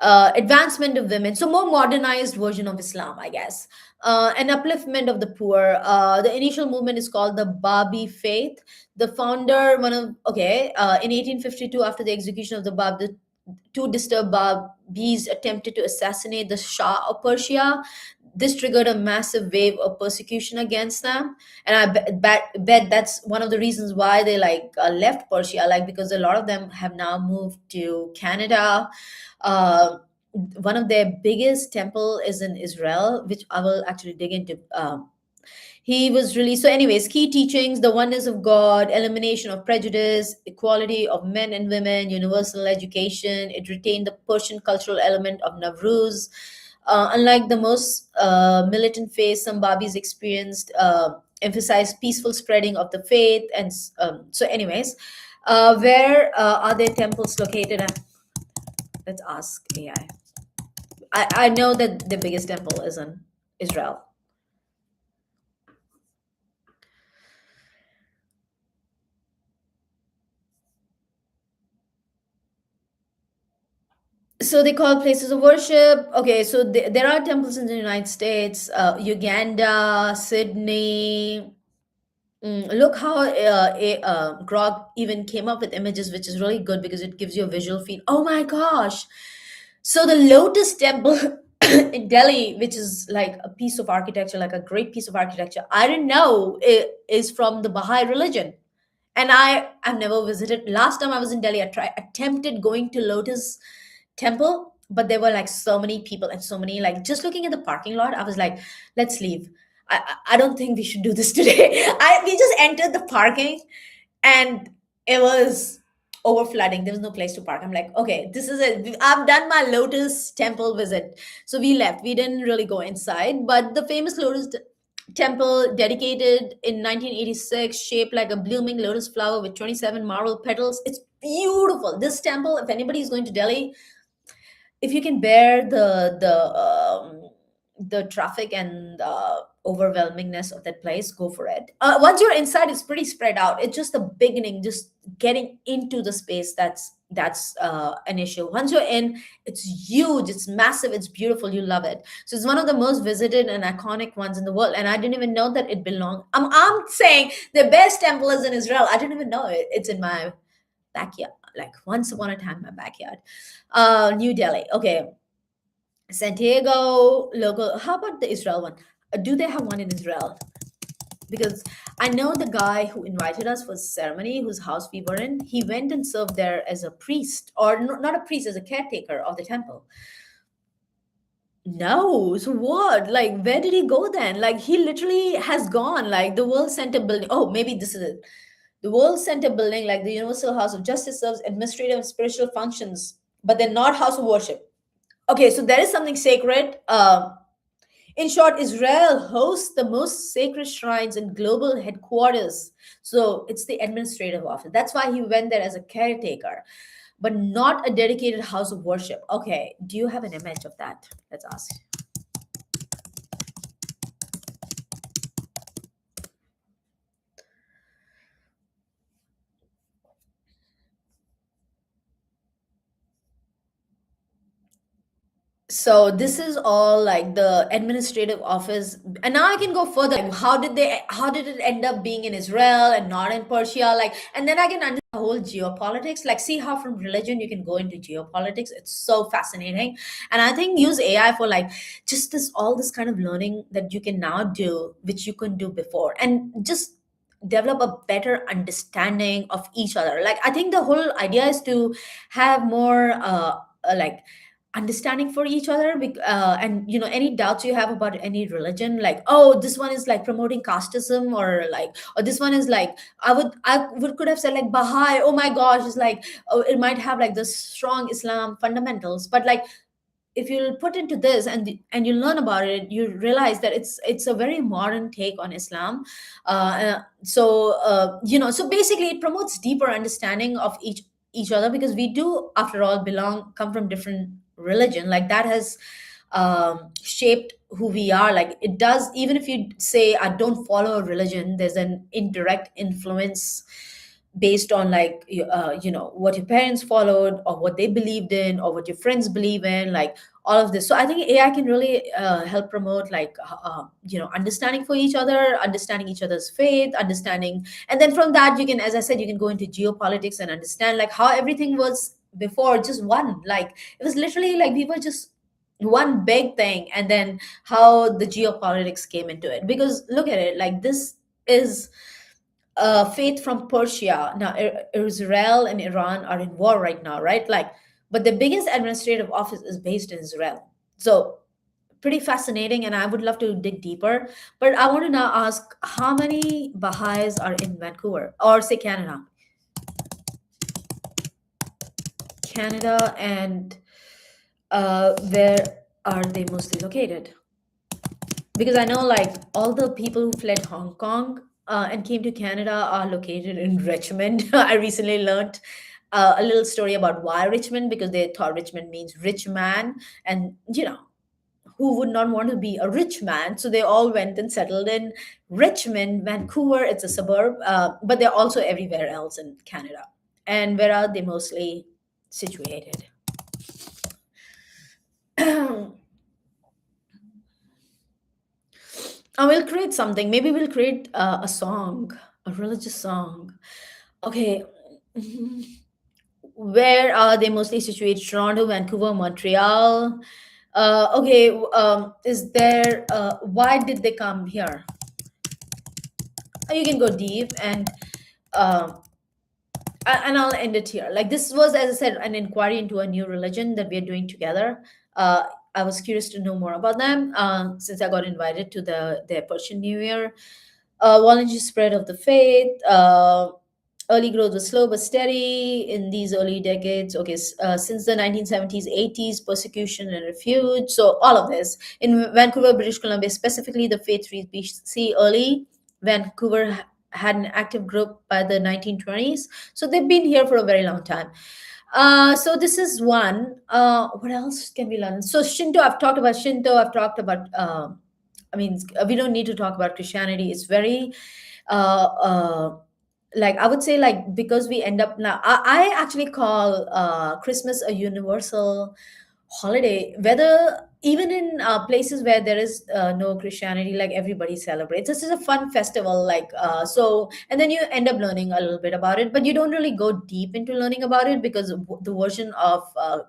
advancement of women, so more modernized version of Islam, I guess, and upliftment of the poor. The initial movement is called the Babi faith. The founder, in 1852, after the execution of the Bab, the two disturbed Babis attempted to assassinate the Shah of Persia. This triggered a massive wave of persecution against them, and I bet that's one of the reasons why they left Persia, like because a lot of them have now moved to Canada. One of their biggest temple is in Israel, which I will actually dig into. He was really so. Anyways, key teachings: the oneness of God, elimination of prejudice, equality of men and women, universal education. It retained the Persian cultural element of Navruz. Unlike the most militant faith some Babis experienced, emphasize peaceful spreading of the faith. And so, anyways, where are their temples located? Let's ask AI. I know that the biggest temple is in Israel. So they call places of worship. Okay, so there are temples in the United States, Uganda, Sydney. Look how Grok even came up with images, which is really good because it gives you a visual feed. Oh my gosh! So the Lotus Temple in Delhi, which is like a piece of architecture, like a great piece of architecture, I didn't know it is from the Baha'i religion. And I've never visited. Last time I was in Delhi, I attempted going to Lotus Temple, but there were like so many people and so many, like, just looking at the parking lot, I was like, let's leave. I don't think we should do this today. We just entered the parking and it was over flooding. There was no place to park. I'm like, okay, this is it. I've done my Lotus Temple visit. So we left. We didn't really go inside, but the famous Temple, dedicated in 1986, shaped like a blooming lotus flower with 27 marble petals. It's beautiful. This temple, if anybody is going to Delhi, if you can bear the traffic and overwhelmingness of that place, go for it. Once you're inside, it's pretty spread out. It's just the beginning, just getting into the space, that's an issue. Once you're in, it's huge, it's massive, it's beautiful, you love it. So it's one of the most visited and iconic ones in the world, and I didn't even know that it belonged. I'm saying the best temple is in Israel. I didn't even know it. It's in my backyard, like once upon a time, my backyard. New Delhi. Okay. Santiago, local. How about the Israel one? Do they have one in Israel? Because I know the guy who invited us for the ceremony, whose house we were in, he went and served there as a priest, or not a priest, as a caretaker of the temple. No, so what? Like, where did he go then? Like, he literally has gone, like, the World Center building. Oh, maybe this is it. The World Center building, like the Universal House of Justice, serves administrative and spiritual functions, but they're not house of worship. Okay, so there is something sacred. In short, Israel hosts the most sacred shrines and global headquarters. So it's the administrative office. That's why he went there as a caretaker, but not a dedicated house of worship. Okay, do you have an image of that? Let's ask. So this is all like the administrative office, and now I can go further. Like, how did it end up being in Israel and not in Persia? Like, and then I can understand the whole geopolitics. Like, see how from religion you can go into geopolitics. It's so fascinating. And I think use AI for like just this all this kind of learning that you can now do, which you couldn't do before, and just develop a better understanding of each other. Like, I think the whole idea is to have more like understanding for each other, and any doubts you have about any religion, like, oh, this one is like promoting casteism, or like, or this one is like, I would could have said like Baha'i, oh my gosh, it's like, oh, it might have like the strong Islam fundamentals, but like if you put into this and you learn about it, you realize that it's a very modern take on Islam. So basically it promotes deeper understanding of each other, because we do, after all, come from different religion, like that has shaped who we are. Like, it does. Even if you say I don't follow a religion, there's an indirect influence based on like what your parents followed, or what they believed in, or what your friends believe in, like all of this. So I think AI can really help promote like understanding for each other, understanding each other's faith, understanding. And then from that, you can, as I said, you can go into geopolitics and understand like how everything was before, just one, like it was literally like we were just one big thing, and then how the geopolitics came into it. Because look at it, like this is faith from Persia. Now, Israel and Iran are in war right now, right? Like, but the biggest administrative office is based in Israel. So, pretty fascinating, and I would love to dig deeper. But I want to now ask, how many Baha'is are in Vancouver, or say Canada? Canada, and where? are they mostly located? Because I know like all the people who fled Hong Kong and came to Canada are located in Richmond. I recently learned a little story about why Richmond, because they thought Richmond means rich man, and who would not want to be a rich man? So they all went and settled in Richmond, Vancouver. It's a suburb, but they're also everywhere else in Canada. And where are they mostly situated? I will create something. Maybe we'll create a song, a religious song. Okay. Mhm. Where are they mostly situated? Toronto, Vancouver, Montreal. Okay. Is there? Why did they come here? You can go deep um, and I'll end it here. Like this was, as I said, an inquiry into a new religion that we are doing together. I was curious to know more about them since I got invited to their Persian New Year. Voluntary spread of the faith. Early growth was slow but steady in these early decades. Okay, since the 1970s, 80s, persecution and refuge. So all of this in Vancouver, British Columbia, specifically the faith trees we see early. Vancouver had an active group by the 1920s, so they've been here for a very long time. So this is one. What else can we learn? So Shinto, I've talked about Shinto. I've talked about. I mean, we don't need to talk about Christianity. It's very, uh, uh, like I would say, like because we end up now. I actually call Christmas a universal holiday, whether even in places where there is no Christianity, like everybody celebrates. This is a fun festival, like so, and then you end up learning a little bit about it, but you don't really go deep into learning about it because the version of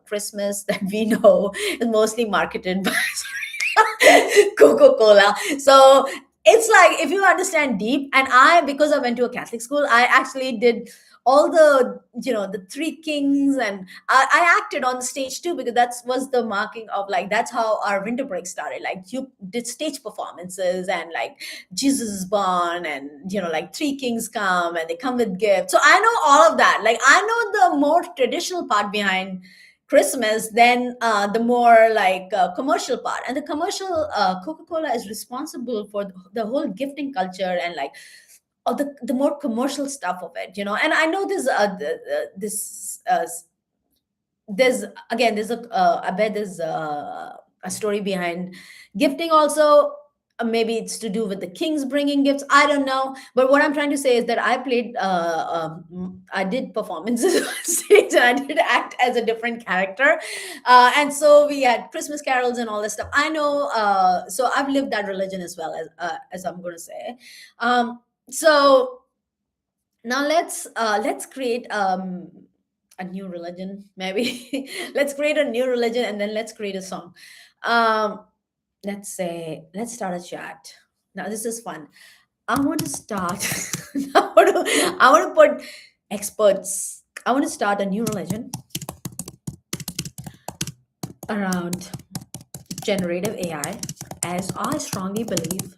Christmas that we know is mostly marketed by Coca-Cola. So it's like if you understand deep, and because I went to a Catholic school, I actually did all the three kings, and I acted on the stage too, because that was the marking of like that's how our winter break started. Like you did stage performances, and like Jesus is born, and like three kings come and they come with gifts. So I know all of that. Like I know the more traditional part behind Christmas than the more like commercial part. And the commercial Coca-Cola is responsible for the whole gifting culture and like all the more commercial stuff of it. And I know there's again there's I bet there's a story behind gifting also. Maybe it's to do with the kings bringing gifts, I don't know, but what I'm trying to say is that I did performances on stage, and I did act as a different character, and so we had Christmas carols and all this stuff. I know, so I've lived that religion as well, as I'm going to say. So now let's create a new religion, maybe. Let's create a new religion, and then let's create a song. um let's start a chat. Now this is fun. I want to start. I want to put experts. I want to start a new religion around generative AI, as I strongly believe.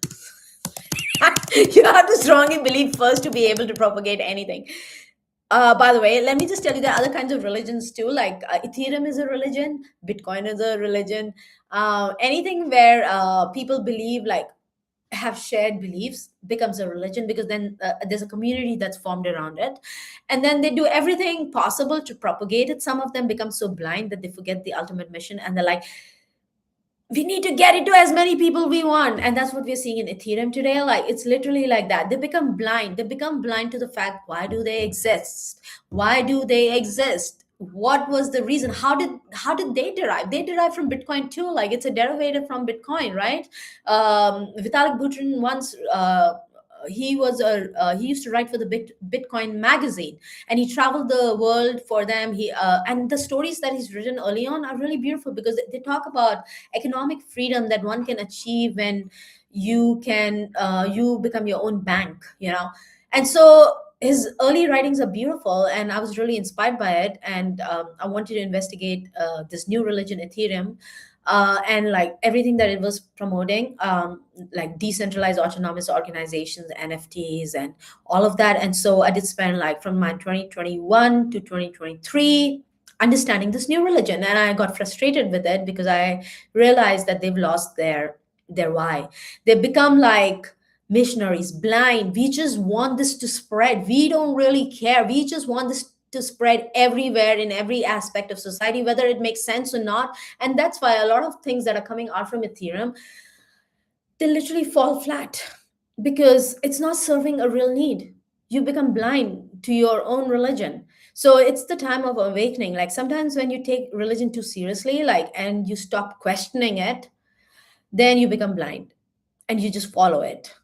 You have to strongly believe first to be able to propagate anything. By the way, let me just tell you there are other kinds of religions too. Like Ethereum is a religion, Bitcoin is a religion. Anything where people believe, like have shared beliefs, becomes a religion, because then there's a community that's formed around it, and then they do everything possible to propagate it. Some of them become so blind that they forget the ultimate mission, and they're like, we need to get it to as many people we want. And that's what we're seeing in Ethereum today. Like it's literally like that. They become blind to the fact, why do they exist? Why do they exist? What was the reason? How did they derive? They derive from Bitcoin too. Like it's a derivative from Bitcoin, right? Vitalik Buterin once, he used to write for the Bitcoin magazine, and he traveled the world for them. And the stories that he's written early on are really beautiful, because they talk about economic freedom that one can achieve when you become your own bank. And so his early writings are beautiful, and I was really inspired by it, and I wanted to investigate this new religion, Ethereum, and like everything that it was promoting, like decentralized autonomous organizations, NFTs, and all of that. And so I did spend like from my 2021 to 2023 understanding this new religion, and I got frustrated with it because I realized that they've lost their why. They become like missionaries, blind. We just want this to spread. We don't really care. We just want this to spread everywhere in every aspect of society, whether it makes sense or not. And that's why a lot of things that are coming out from Ethereum, they literally fall flat because it's not serving a real need. You become blind to your own religion. So it's the time of awakening. Like sometimes when you take religion too seriously, like, and you stop questioning it, then you become blind and you just follow it.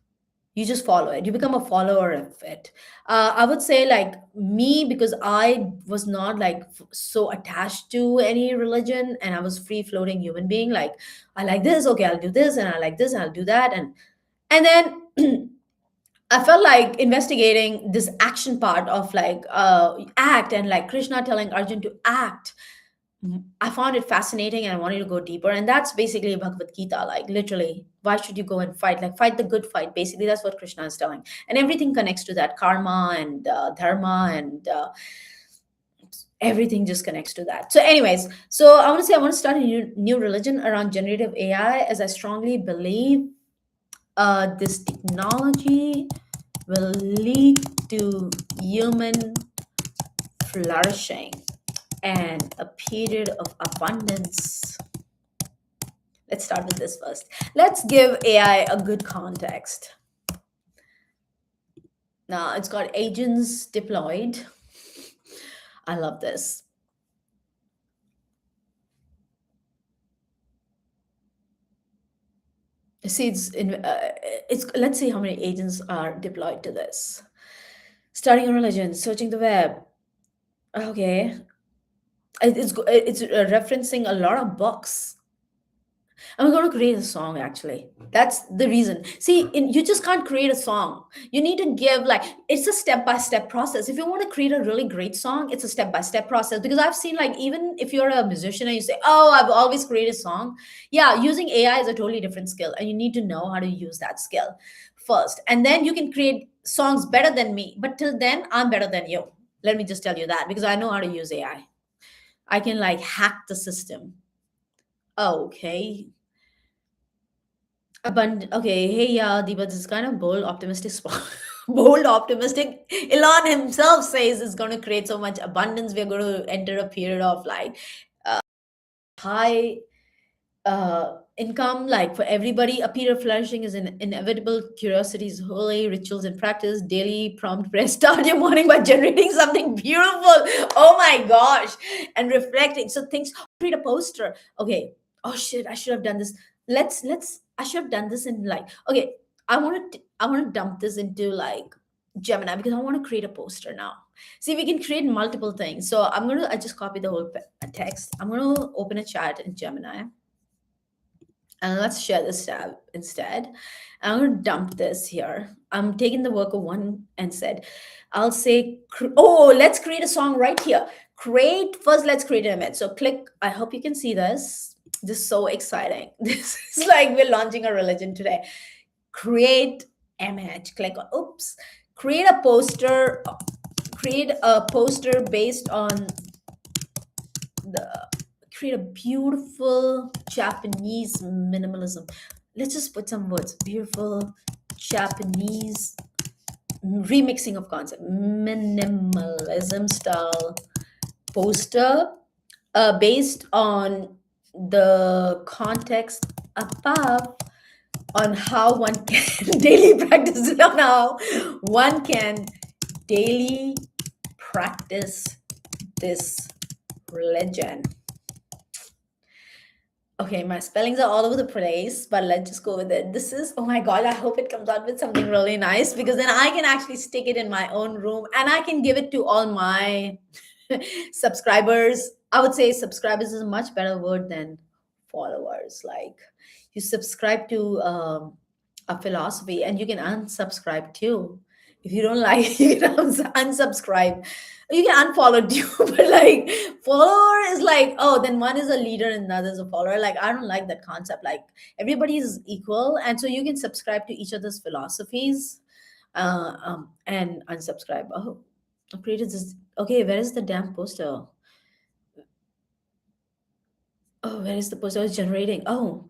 You just follow it. You become a follower of it. I would say like me, because I was not like so attached to any religion, and I was free floating human being. Like I like this, okay, I'll do this, and I like this, and I'll do that, and then I felt like investigating this action part of like act, and like Krishna telling Arjun to act. I found it fascinating and I wanted to go deeper. And that's basically Bhagavad Gita. Like literally, why should you go and fight? Like fight the good fight. Basically, that's what Krishna is telling. And everything connects to that, karma and dharma, and everything just connects to that. So, anyways, so I want to say I want to start a new religion around generative AI, as I strongly believe this technology will lead to human flourishing and a period of abundance. Let's start with this first. Let's give AI a good context. Now it's got agents deployed. I love this. See, it's let's see how many agents are deployed to this. Starting a religion, searching the web. Okay, it's referencing a lot of books. I'm going to create a song actually. That's the reason. See, you just can't create a song. You need to give like it's a step-by-step process. If you want to create a really great song, it's a step-by-step process. Because I've seen like even if you're a musician and you say, "Oh, I've always created a song," yeah, using AI is a totally different skill, and you need to know how to use that skill first, and then you can create songs better than me. But till then, I'm better than you. Let me just tell you that because I know how to use AI. I can like hack the system. Okay. Abundant. Okay, hey, yeah, Deepa, this is kind of bold, optimistic spot. Bold, optimistic. Elon himself says it's going to create so much abundance. We're going to enter a period of like high income, like for everybody. A period of flourishing is an inevitable. Curiosity is holy. Rituals and practice. Daily prompt prayer. Start your morning by generating something beautiful. Oh my gosh. And reflecting. So things, create a poster. Okay. Oh shit, I should have done this. I should have done this in like, okay, I want to dump this into like Gemini because I want to create a poster now. See, we can create multiple things. So I just copy the whole text. I'm going to open a chat in Gemini. And let's share this tab instead. I'm going to dump this here. I'm taking the worker one and said, I'll say, oh, let's create a song right here. First, let's create an image. So click, I hope you can see this. This is so exciting. This is like we're launching a religion today. Create image. Click on, oops. Create a poster based on create a beautiful Japanese minimalism. Let's just put some words. Beautiful Japanese remixing of concept. Minimalism style poster based on the context above, on how one can daily practice, on how one can daily practice this religion. Okay, my spellings are all over the place, but let's just go with it. This is, oh my God, I hope it comes out with something really nice because then I can actually stick it in my own room and I can give it to all my subscribers. I would say subscribers is a much better word than followers. Like you subscribe to a philosophy and you can unsubscribe too. If you don't like, you can unsubscribe. You can unfollow too, but like follower is like, oh, then one is a leader and the other is a follower. Like I don't like that concept. Like everybody is equal, and so you can subscribe to each other's philosophies and unsubscribe. Oh, I created this. Okay, where is the damn poster? Oh, where is the post I was generating? Oh,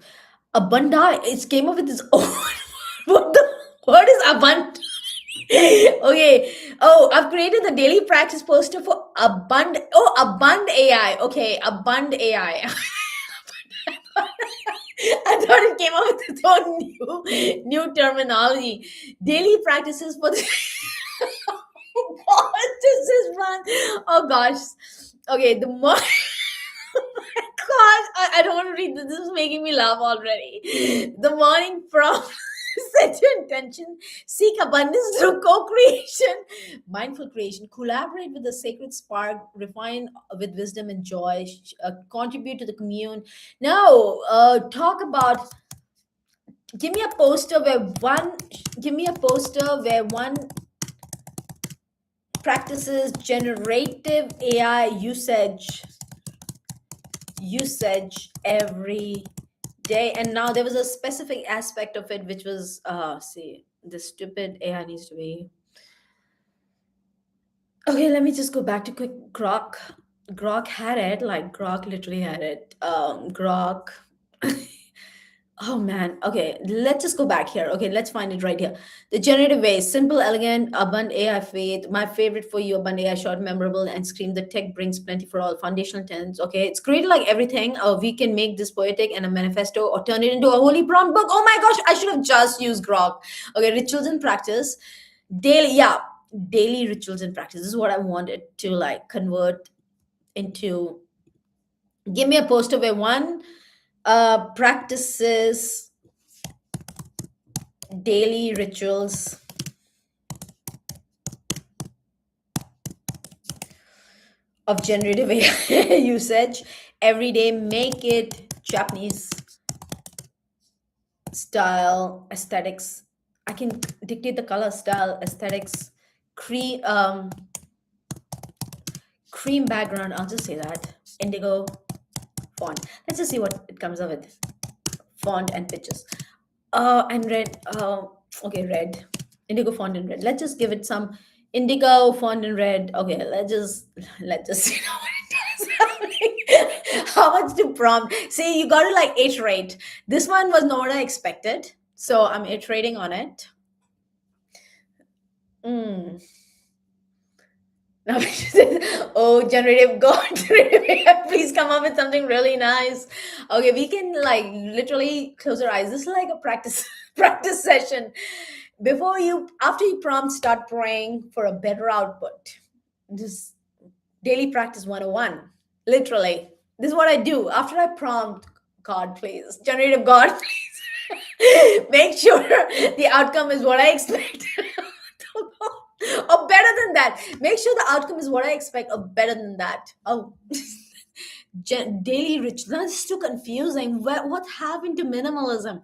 Abundai. It came up with its own. What the? What is Abund? Okay. Oh, I've created the daily practice poster for Abund. Oh, Abund AI. Okay, Abund AI. I thought it came up with its own new terminology. Daily practices for the. What is this one? Oh gosh. Okay, the more. Gosh, I don't want to read this. This is making me laugh already. The morning prompt. Set your intention, seek abundance through co-creation, mindful creation, collaborate with the sacred spark, refine with wisdom and joy, contribute to the commune. Now, talk about. Give me a poster where one. Give me a poster where one practices generative AI usage every day. And now there was a specific aspect of it which was see, the stupid AI needs to be. Okay, let me just go back to quick. Grok had it, like Grok literally had it. Grok. Oh man. Okay, let's just go back here. Okay, let's find it right here. The generative way, simple, elegant, abundant AI faith. My favorite for you, abundant AI, short, memorable, and scream. The tech brings plenty for all. Foundational tenets. Okay, it's created like everything. We can make this poetic and a manifesto or turn it into a holy prompt book. Oh my gosh, I should have just used Grok. Okay, rituals and practice. Daily, yeah, daily rituals and practice. This is what I wanted to like convert into. Give me a poster where one practices daily rituals of generative AI usage every day. Make it Japanese style aesthetics. I can dictate the color, style, aesthetics, cream cream background. I'll just say that. Indigo font. Let's just see what it comes up with. Font and pictures. And red. Okay, red. Indigo font and red. Let's just give it some indigo font and red. Okay, let's see what it does. How much to prompt? See, you got to like iterate. This one was not what I expected, so I'm iterating on it. Mm. Now, oh, generative God, generative AI, please come up with something really nice. Okay, we can like literally close our eyes. This is like a practice practice session. After you prompt, start praying for a better output. This daily practice 101. Literally, this is what I do after I prompt. God, please, generative God, please, make sure the outcome is what I expect. Or better than that. Make sure the outcome is what I expect, or better than that. Oh, daily ritual. This is too confusing. What happened to minimalism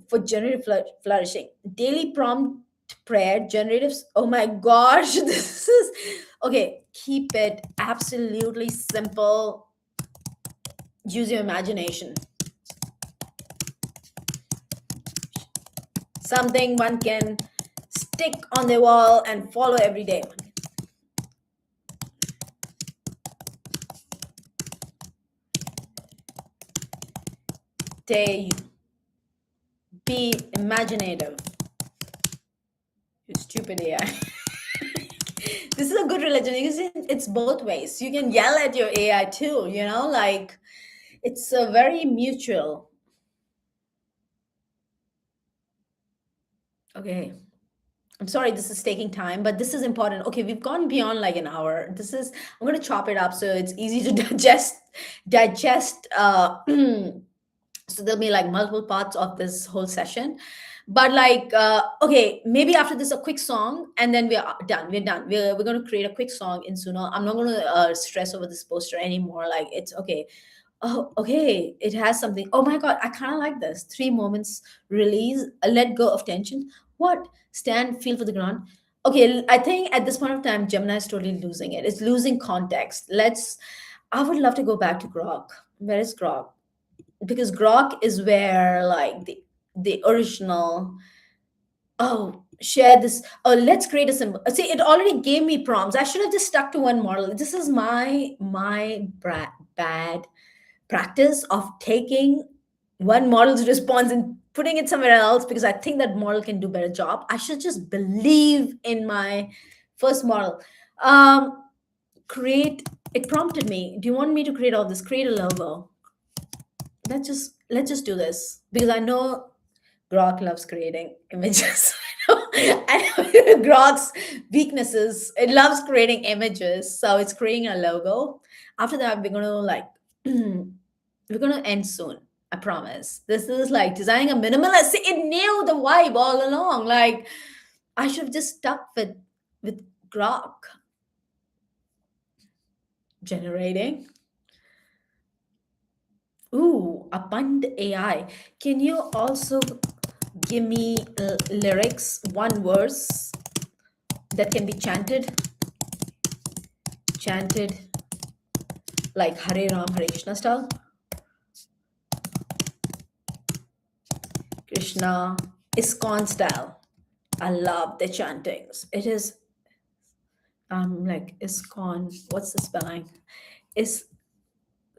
for generative flourishing? Daily prompt prayer, generatives. Oh my gosh, this is okay. Keep it absolutely simple. Use your imagination. Something one can stick on the wall and follow every day. Day, be imaginative. You stupid AI. This is a good religion because it's both ways. You can yell at your AI too, like it's a very mutual. Okay. I'm sorry this is taking time, but this is important. Okay, we've gone beyond like an hour. I'm going to chop it up so it's easy to digest. So there'll be like multiple parts of this whole session. But like, okay, maybe after this, a quick song, and then we're done. We're done. We're going to create a quick song in Suno. I'm not going to stress over this poster anymore. Like, it's okay. Oh, okay. It has something. Oh my God, I kind of like this. 3 moments, release, let go of tension. What? Stand, feel for the ground. Okay, I think at this point of time, Gemini is totally losing it. It's losing context. I would love to go back to Grok. Where is Grok? Because Grok is where like the original. Oh, share this. Oh, let's create a symbol. See, it already gave me prompts. I should have just stuck to one model. This is my bad. practice of taking one model's response and putting it somewhere else because I think that model can do better job. I should just believe in my first model. Um, create. It prompted me. Do you want me to create all this? Create a logo. Let's just do this because I know Grok loves creating images. I know Grok's weaknesses. It loves creating images, so it's creating a logo. After that, we're gonna like we're gonna end soon. I promise. This is like designing a minimalist. It knew the vibe all along. Like I should have just stuck with Grok generating. Ooh, Abund AI. Can you also give me lyrics, one verse that can be chanted like Hare Ram, Hare Krishna style? Krishna, ISKCON style. I love the chantings. It is like ISKCON. What's the spelling? Is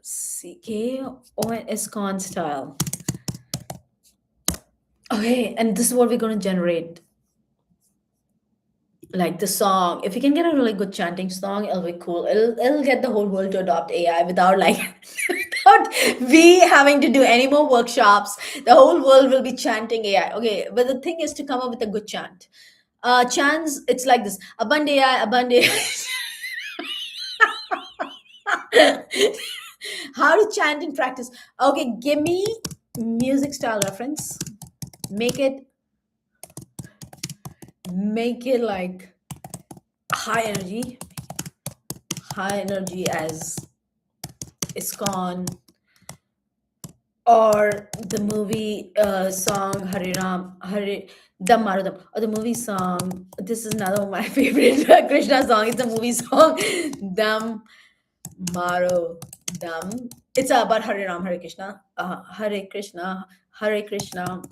CK or ISKCON style. Okay, and this is what we're going to generate. Like the song, if you can get a really good chanting song, it'll be cool. It'll get the whole world to adopt AI without like without we having to do any more workshops. The whole world will be chanting AI. Okay, but the thing is to come up with a good chant. Chants, it's like this: Abund AI, Abund AI. How to chant in practice? Okay, give me music style reference. Make it like high energy as ISKCON or the movie song Hare Ram Hare Dam Maro Dam or the movie song. This is another of my favorite Krishna song. It's a movie song Dam Maro Dam. It's about Hare Ram Hare Krishna Hare Krishna Hare Krishna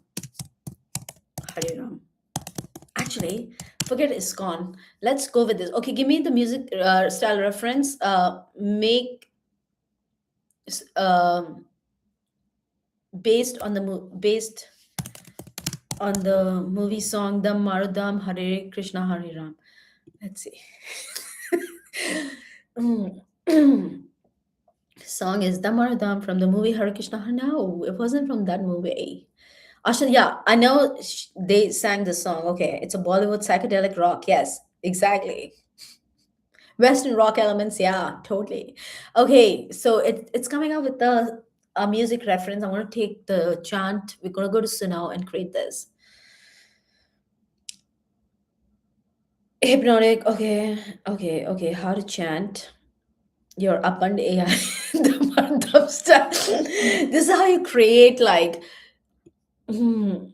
Hare Ram. Actually, forget ISKCON. Let's go with this. Okay, give me the music style reference. Make based on the movie song Dam Marudam Hare Krishna Hare Ram. Let's see. Song is Dam Marudam from the movie Hare Krishna. No, it wasn't from that movie. Ashton, yeah, I know they sang the song. Okay, it's a Bollywood psychedelic rock. Yes, exactly. Western rock elements, yeah, totally. Okay, so it's coming up with the music reference. I want to take the chant. We're gonna go to Suno and create this. Hypnotic, okay. How to chant your Upund AI, the month of stuff. This is how you create like the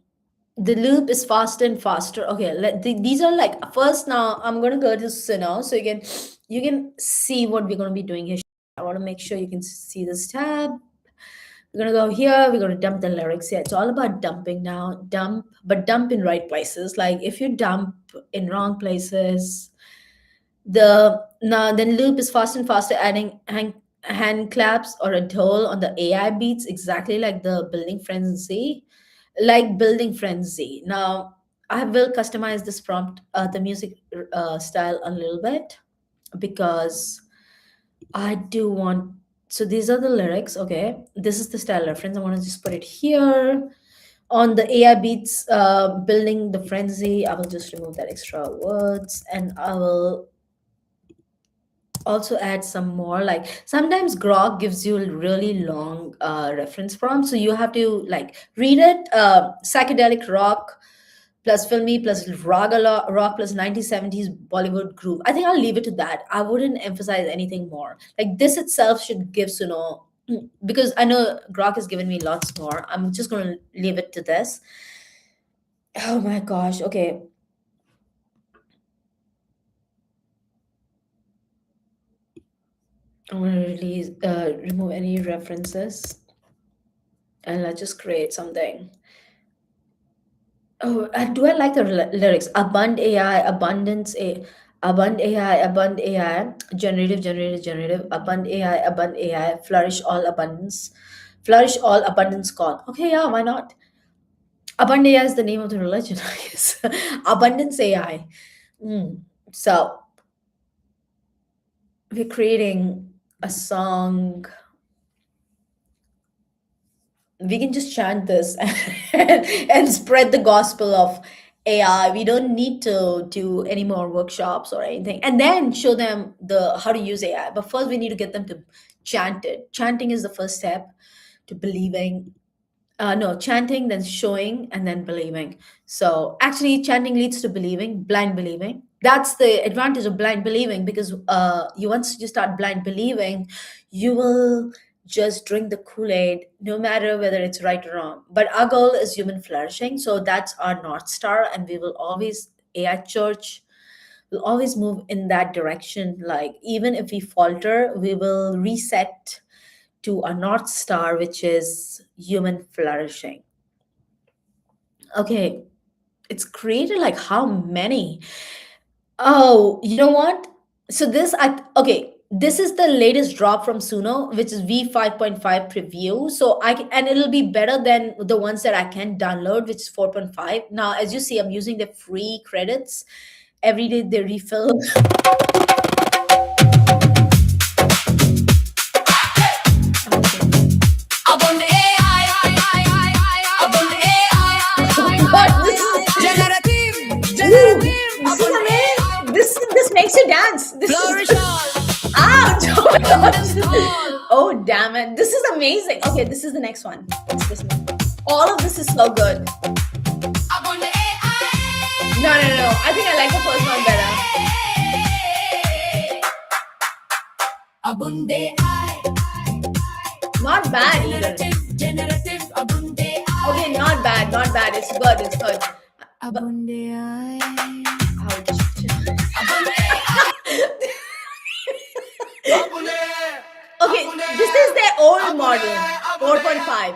loop is faster and faster. Okay, these are like first. Now I'm gonna go to Suno so you can see what we're gonna be doing here. I want to make sure you can see this tab. We're gonna go here. We're gonna dump the lyrics. Yeah, it's all about dumping now. But dump in right places. Like if you dump in wrong places, then loop is fast and faster, adding hand claps or a toll on the AI beats, exactly like the building frenzy, Now I will customize this prompt, the music style a little bit because I do want. So these are the lyrics. Okay, this is the style reference. I want to just put it here on the AI beats, building the frenzy. I will just remove that extra words, and I will also add some more. Like sometimes Grok gives you really long reference prompts, so you have to like read it. Psychedelic rock plus filmy plus rock plus 1970s Bollywood groove. I think I'll leave it to that. I wouldn't emphasize anything more. Like this itself should give Suno, because I know Grok has given me lots more. I'm just going to leave it to this. Oh my gosh. Okay. I'm going to release, remove any references and let's just create something. Oh, do I like the lyrics? Abund AI, abundance, Abund AI, abund AI, generative, generative, generative, abund AI, abund AI, flourish all abundance, flourish all abundance call. Okay, yeah, why not? Abund AI is the name of the religion, I guess. Abundance AI. Mm. So we're creating a song. We can just chant this and spread the gospel of AI. We don't need to do any more workshops or anything, and then show them the how to use AI. But first, we need to get them to chant it. Chanting is the first step to believing. No, chanting, then showing, and then believing. So actually, chanting leads to believing, blind believing. That's the advantage of blind believing, because you once you start blind believing, you will just drink the Kool-Aid, no matter whether it's right or wrong. But our goal is human flourishing, so that's our North Star, and we will always AI Church will always move in that direction. Like even if we falter, we will reset to a North Star, which is human flourishing. Okay, it's created like how many? Oh, you know what? So this, okay, this is the latest drop from Suno, which is V5.5 preview. So and it'll be better than the ones that I can download, which is 4.5. Now, as you see, I'm using the free credits. Every day they refill. Okay. What? Ooh, this is amazing. This makes you dance. This is ouch! Oh my god! Oh damn it! This is amazing. Okay, this is the next one. It's this one. All of this is so good. No, no, no. I think I like the first one better. Not bad either. Okay, not bad, not bad. It's good, it's good. But, ouch. Okay, this is their old model, 4.5.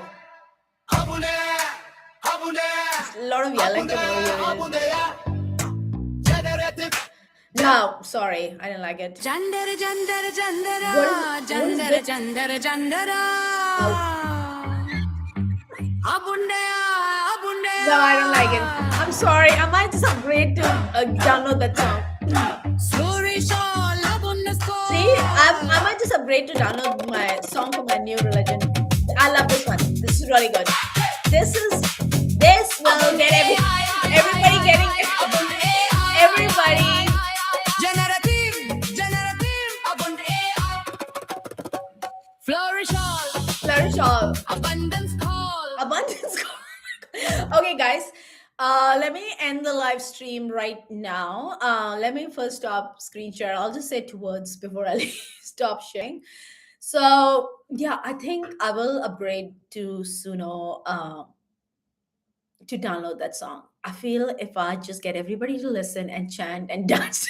A lot of yelling over here. No, sorry, I didn't like it. What is this? No, I don't like it. I'm sorry. I might just upgrade to download that song. See, I might just upgrade to download my song for my new religion. I love this one. This is really good. This will get everybody getting everybody. Flourish all. Abundance call. Abundance call. Okay, guys. Let me end the live stream right now. Let me first stop screen share. I'll just say 2 words before I stop sharing. So yeah, I think I will upgrade to Suno to download that song. I feel if I just get everybody to listen and chant and dance,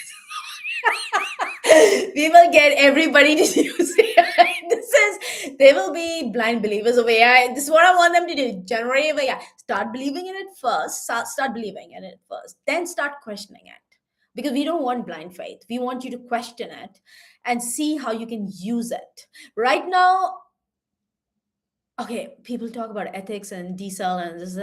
we will get everybody to use it. They will be blind believers of AI. This is what I want them to do. Generative AI. Start believing in it first. Start believing in it first. Then start questioning it. Because we don't want blind faith. We want you to question it and see how you can use it. Right now, okay, people talk about ethics and decel and this,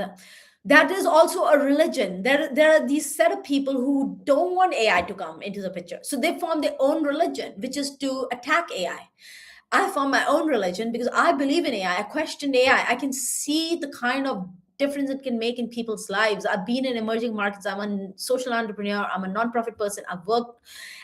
that is also a religion. There are these set of people who don't want AI to come into the picture. So they form their own religion, which is to attack AI. I found my own religion because I believe in AI. I questioned AI. I can see the kind of difference it can make in people's lives. I've been in emerging markets. I'm a social entrepreneur. I'm a nonprofit person. I've worked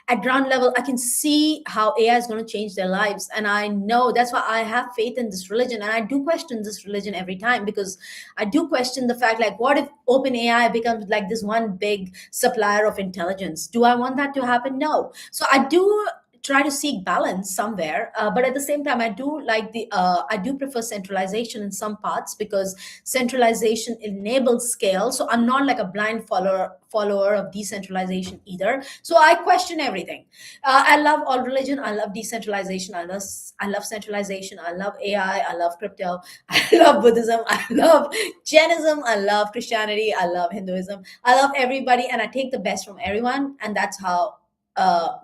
at ground level. I can see how AI is going to change their lives. And I know that's why I have faith in this religion. And I do question this religion every time because I do question the fact, like, what if open AI becomes like this one big supplier of intelligence? Do I want that to happen? No. So I do try to seek balance somewhere, but at the same time I do like I do prefer centralization in some parts because centralization enables scale. So I'm not like a blind follower of decentralization either. So I question everything. I love all religion. I love decentralization. I love centralization. I love AI. I love crypto. I love Buddhism. I love Jainism. I love Christianity. I love Hinduism. I love everybody, and I take the best from everyone, and that's how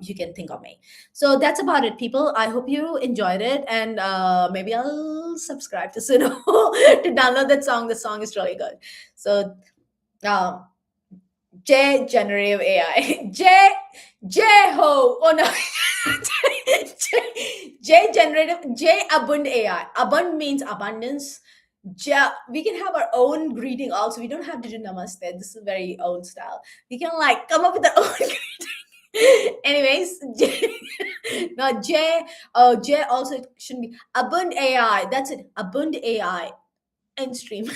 you can think of me. So that's about it, people. I hope you enjoyed it, and maybe I'll subscribe to Suno to download that song. The song is really good. So um, J generative AI, J ho. Oh no, J generative, J abund AI. Abund means abundance. We can have our own greeting also. We don't have to do namaste. This is very old style. We can like come up with our own greeting. Anyways, now J, J also shouldn't be abund AI. That's it. Abund AI and stream.